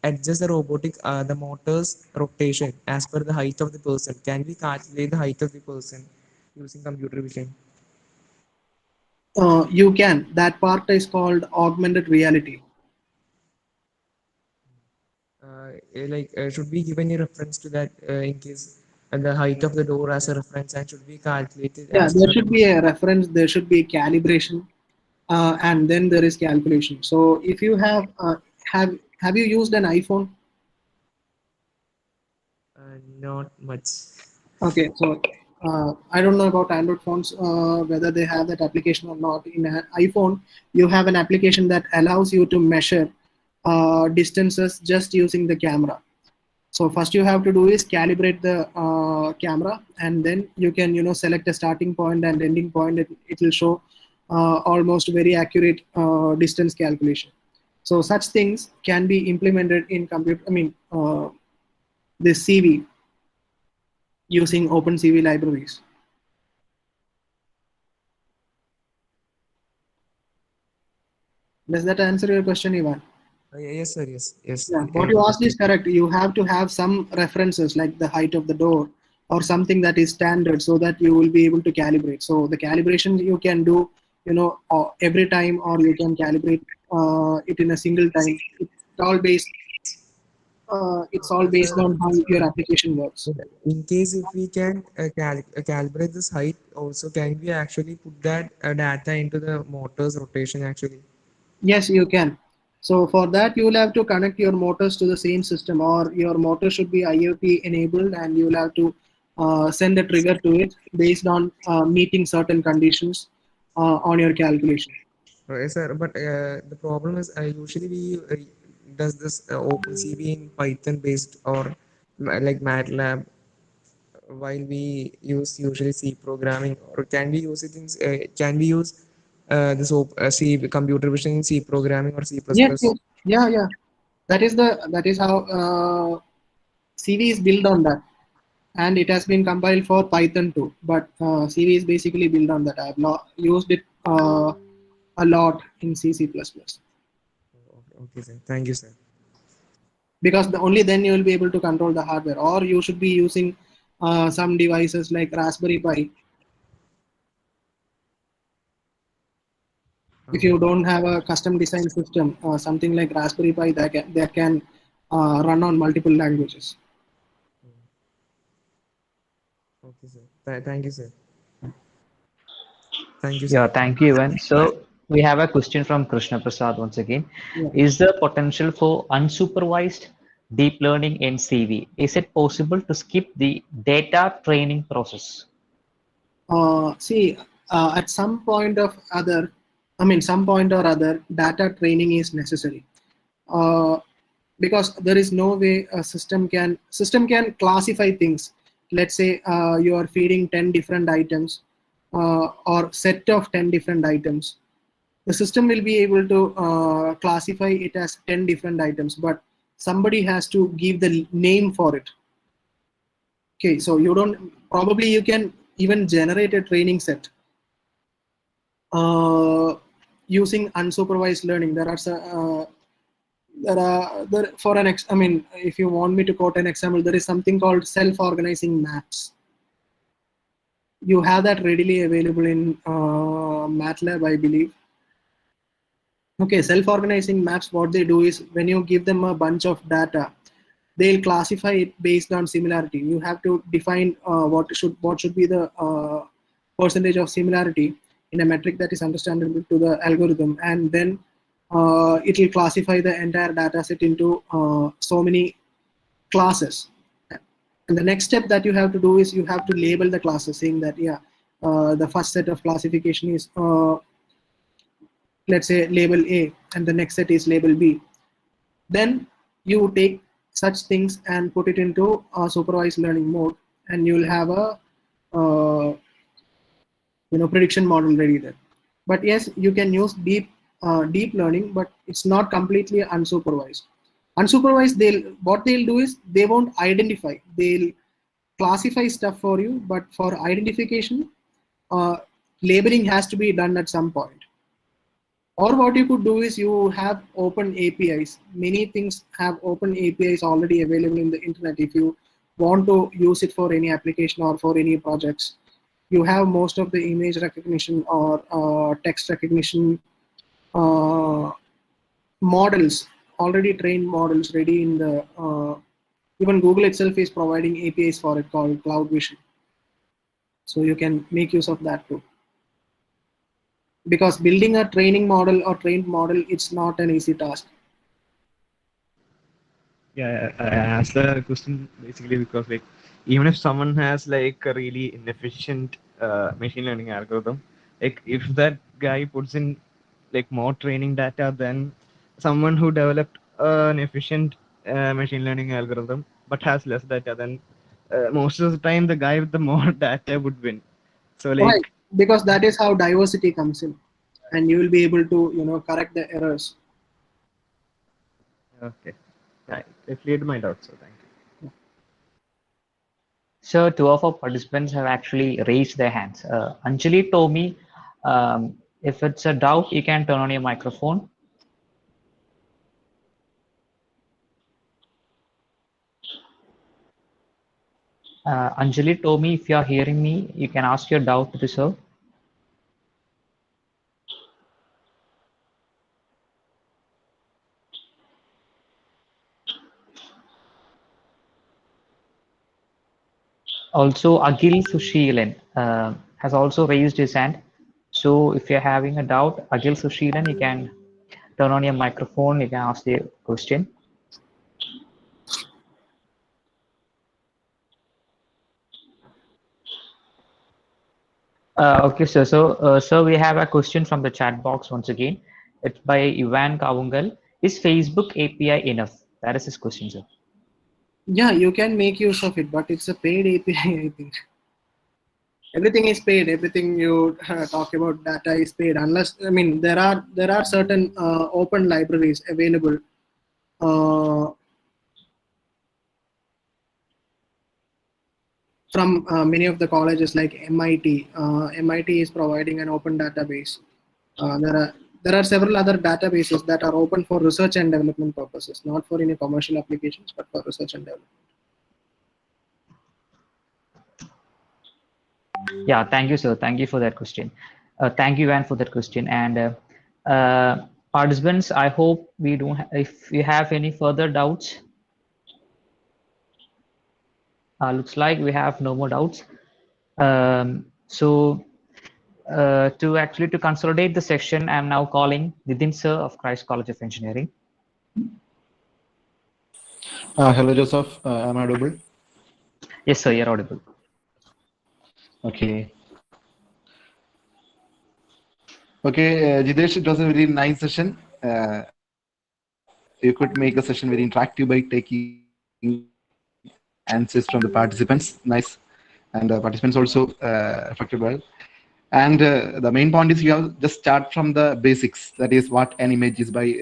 Speaker 5: adjust the robotic, the motor's rotation as per the height of the person, can we calculate the height of the person using computer vision?
Speaker 2: You can. That part is called augmented reality.
Speaker 5: Should we give any reference to that in case the height of the door as a reference, and should we calculate it
Speaker 2: Yeah,
Speaker 5: as
Speaker 2: there
Speaker 5: per?
Speaker 2: should be a reference, there should be calibration, and then there is calculation. So if you have you used an iPhone?
Speaker 5: Not much.
Speaker 2: Okay, so I don't know about Android phones whether they have that application or not. In an iPhone, you have an application that allows you to measure distances just using the camera. So first you have to do is calibrate the camera, and then you can select a starting point and ending point. It will show almost very accurate distance calculation. So such things can be implemented in computer. I mean, this CV using OpenCV libraries. Does that answer your question, Ivan?
Speaker 5: Yes, sir. Yes, yes.
Speaker 2: Yeah, what you asked is correct. You have to have some references like the height of the door or something that is standard, so that you will be able to calibrate. So the calibration you can do, every time, or you can calibrate it in a single time. It's all based
Speaker 5: Sir,
Speaker 2: on how your application works.
Speaker 5: in case if we can calibrate this height, also can we actually put that data into the motor's rotation actually?
Speaker 2: Yes, you can. So for that, you will have to connect your motors to the same system, or your motor should be IoT enabled, and you will have to send a trigger to it based on meeting certain conditions on your calculation.
Speaker 5: Right, sir. But the problem is usually we does this OpenCV in Python based or like MATLAB while we use usually C programming, or can we use it in can we use C computer vision in C programming or C++?
Speaker 2: Yes, yes, yeah, yeah. That is how CV is built on that, and it has been compiled for Python too. But CV is basically built on that. I have not used it a lot in C++,
Speaker 5: Okay, sir. Thank you, sir.
Speaker 2: because only then you will be able to control the hardware, or you should be using some devices like Raspberry Pi. If you don't have a custom design system, something like Raspberry Pi that can run on multiple languages.
Speaker 5: Okay, sir. Thank you, sir. Thank you,
Speaker 1: Yeah,
Speaker 5: sir.
Speaker 1: thank you, Evan. So we have a question from Krishna Prasad once again.
Speaker 2: Yeah.
Speaker 1: Is there potential for unsupervised deep learning in CV? Is it possible to skip the data training process?
Speaker 2: See, at some point or other, data training is necessary, because there is no way a system can classify things. Let's say you are feeding 10 different items, or set of 10 different items. The system will be able to classify it as 10 different items, but somebody has to give the name for it. Okay, so you can even generate a training set using unsupervised learning. If you want me to quote an example, there is something called self-organizing maps. You have that readily available in MATLAB, I believe. Okay, self-organizing maps, what they do is, when you give them a bunch of data, they'll classify it based on similarity. You have to define what should be the percentage of similarity in a metric that is understandable to the algorithm, and then it will classify the entire data set into so many classes. And the next step that you have to do is, you have to label the classes, saying that the first set of classification is let's say label A, and the next set is label B. Then you take such things and put it into a supervised learning mode, and you will have a prediction model ready there. But yes, you can use deep learning, but it's not completely unsupervised. Unsupervised, what they'll do is, they won't identify. They'll classify stuff for you, but for identification, labeling has to be done at some point. Or what you could do is, you have open APIs. Many things have open APIs already available in the internet. If you want to use it for any application or for any projects, you have most of the image recognition or text recognition models, already trained models ready in the, even Google itself is providing APIs for it called Cloud Vision. So you can make use of that too. Because building a training model or trained model, it's not an easy task.
Speaker 4: Yeah, I asked the question basically because, like, even if someone has like a really inefficient machine learning algorithm, like if that guy puts in like more training data than someone who developed an efficient machine learning algorithm but has less data, then most of the time the guy with the more data would win. So
Speaker 2: Right,
Speaker 4: like,
Speaker 2: because that is how diversity comes in, and you will be able to correct the errors.
Speaker 4: okay, yeah, it cleared my doubt. So thank you.
Speaker 1: So two of our participants have actually raised their hands. Anjali told me, if it's a doubt, you can turn on your microphone. Anjali told me if you are hearing me, you can ask your doubt to the sir. Also, Agil Sushilan has also raised his hand. So if you're having a doubt, Agil Sushilan, you can turn on your microphone, you can ask the question. Okay, sir. So, sir, we have a question from the chat box once again. It's by Ivan Kavungal. Is Facebook API enough? That is his question, sir.
Speaker 2: Yeah, you can make use of it, but it's a paid API, I think. Everything is paid. Everything you talk about data is paid. Unless, I mean, there are certain open libraries available. From many of the colleges like MIT. MIT is providing an open database. There are several other databases that are open for research and development purposes, not for any commercial applications, but for research and development.
Speaker 1: Yeah, thank you, sir. Thank you for that question. Thank you, Ivan, for that question. And participants, I hope we don't. If you have any further doubts, looks like we have no more doubts. So to consolidate the session, I'm now calling Nitin sir of Christ College of Engineering.
Speaker 3: Hello, Joseph. Am I audible?
Speaker 1: Yes, sir, you're audible.
Speaker 3: Okay. Okay, Jithesh, it was a very nice session. You could make a session very interactive by taking answers from the participants. Nice. And participants also affected well. And the main point is you have just start from the basics. That is what an image is by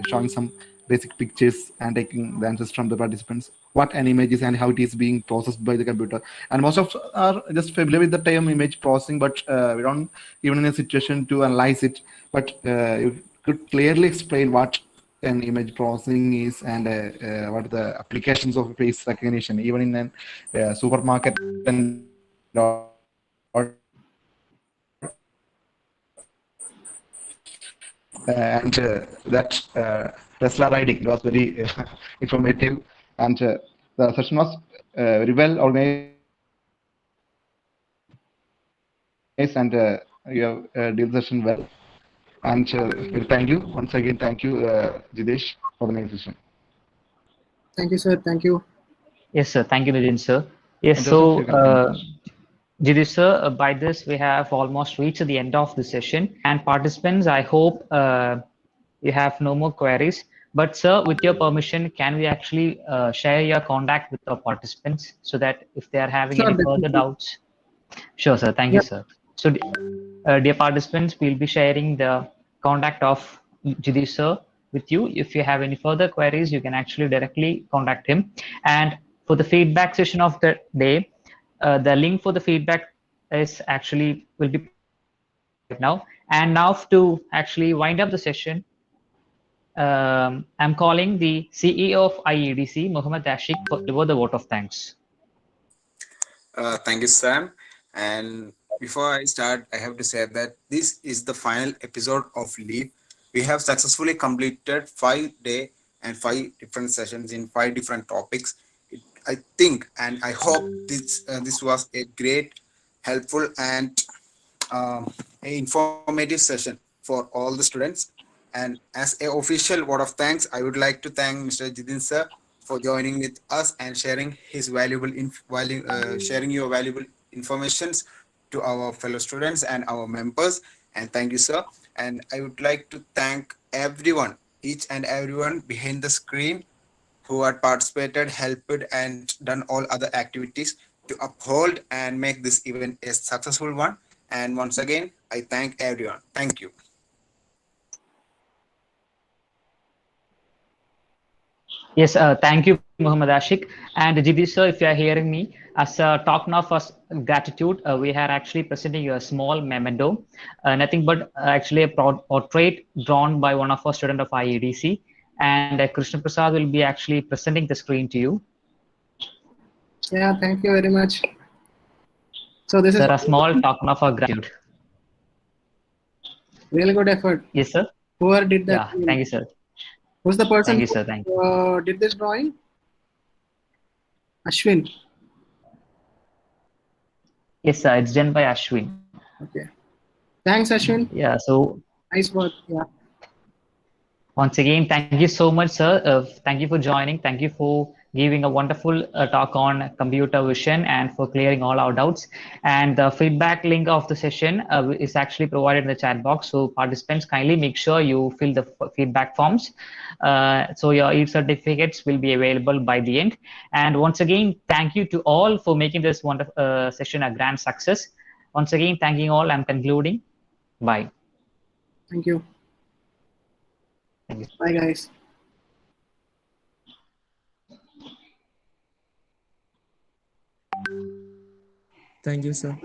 Speaker 3: showing some basic pictures and taking the answers from the participants. What an image is and how it is being processed by the computer. And most of us are just familiar with the term image processing, but we don't even in a situation to analyze it. But you could clearly explain what an image processing is and what are the applications of face recognition, even in a supermarket and all. And that Tesla riding it was very informative, and the session was very well organized, and you have did the session well. And well, thank you once again. Thank you, Jithesh, for the nice session.
Speaker 2: Thank you, sir. Thank you.
Speaker 1: Yes, sir. Thank you, Nitin sir. Yes,
Speaker 3: And
Speaker 1: so
Speaker 3: Joseph, you can finish.
Speaker 1: Jithesh sir, by this we have almost reached the end of the session. And participants, I hope you have no more queries. But sir, with your permission, can we actually share your contact with the participants so that if they are having
Speaker 2: Sure,
Speaker 1: any further
Speaker 2: definitely.
Speaker 1: doubts? Sure, sir. Thank you, sir. So, dear participants, we'll be sharing the contact of Jithesh sir with you. If you have any further queries, you can actually directly contact him. And for the feedback session of the day, the link for the feedback is actually will be right now. And now to actually wind up the session, I'm calling the CEO of IEDC, Mohammed Ashik, for deliver the vote of thanks.
Speaker 9: Thank you, Sam. And before I start, I have to say that this is the final episode of LeaP. We have successfully completed 5 day and 5 different sessions in 5 different topics. I think and I hope this was a great, helpful, and a informative session for all the students. And as a official word of thanks, I would like to thank Mr. Jitin sir for joining with us and sharing his sharing your valuable informations to our fellow students and our members. And thank you, sir. And I would like to thank everyone, each and everyone behind the screen who had participated, helped, and done all other activities to uphold and make this event a successful one. And once again, I thank everyone. Thank you.
Speaker 1: Yes, thank you, Muhammad Ashik. And Jithesh sir, if you are hearing me, as a token of gratitude, we are actually presenting you a small memento, nothing but actually a portrait drawn by one of our students of IEDC. And Krishna Prasad will be actually presenting the screen to you.
Speaker 2: Yeah, thank you very much. So this is
Speaker 1: Sir, a small token of our gratitude.
Speaker 2: really good effort.
Speaker 1: Yes, sir.
Speaker 2: Whoever did that?
Speaker 1: Yeah, thank you, sir.
Speaker 2: Who's the person
Speaker 1: Thank you,
Speaker 2: who
Speaker 1: sir. Thank you.
Speaker 2: did this drawing? Ashwin.
Speaker 1: Yes, sir. It's done by Ashwin.
Speaker 2: Okay. Thanks, Ashwin.
Speaker 1: Yeah. So
Speaker 2: Nice work. Yeah.
Speaker 1: once again, thank you so much, sir. Thank you for joining. Thank you for giving a wonderful talk on computer vision and for clearing all our doubts. And the feedback link of the session is actually provided in the chat box. So participants, kindly make sure you fill the feedback forms. So your e-certificates will be available by the end. And once again, thank you to all for making this wonderful session a grand success. Once again, thanking all. I'm concluding. Bye.
Speaker 2: Thank you.
Speaker 1: Thank you.
Speaker 2: Bye, guys.
Speaker 5: Thank you, sir.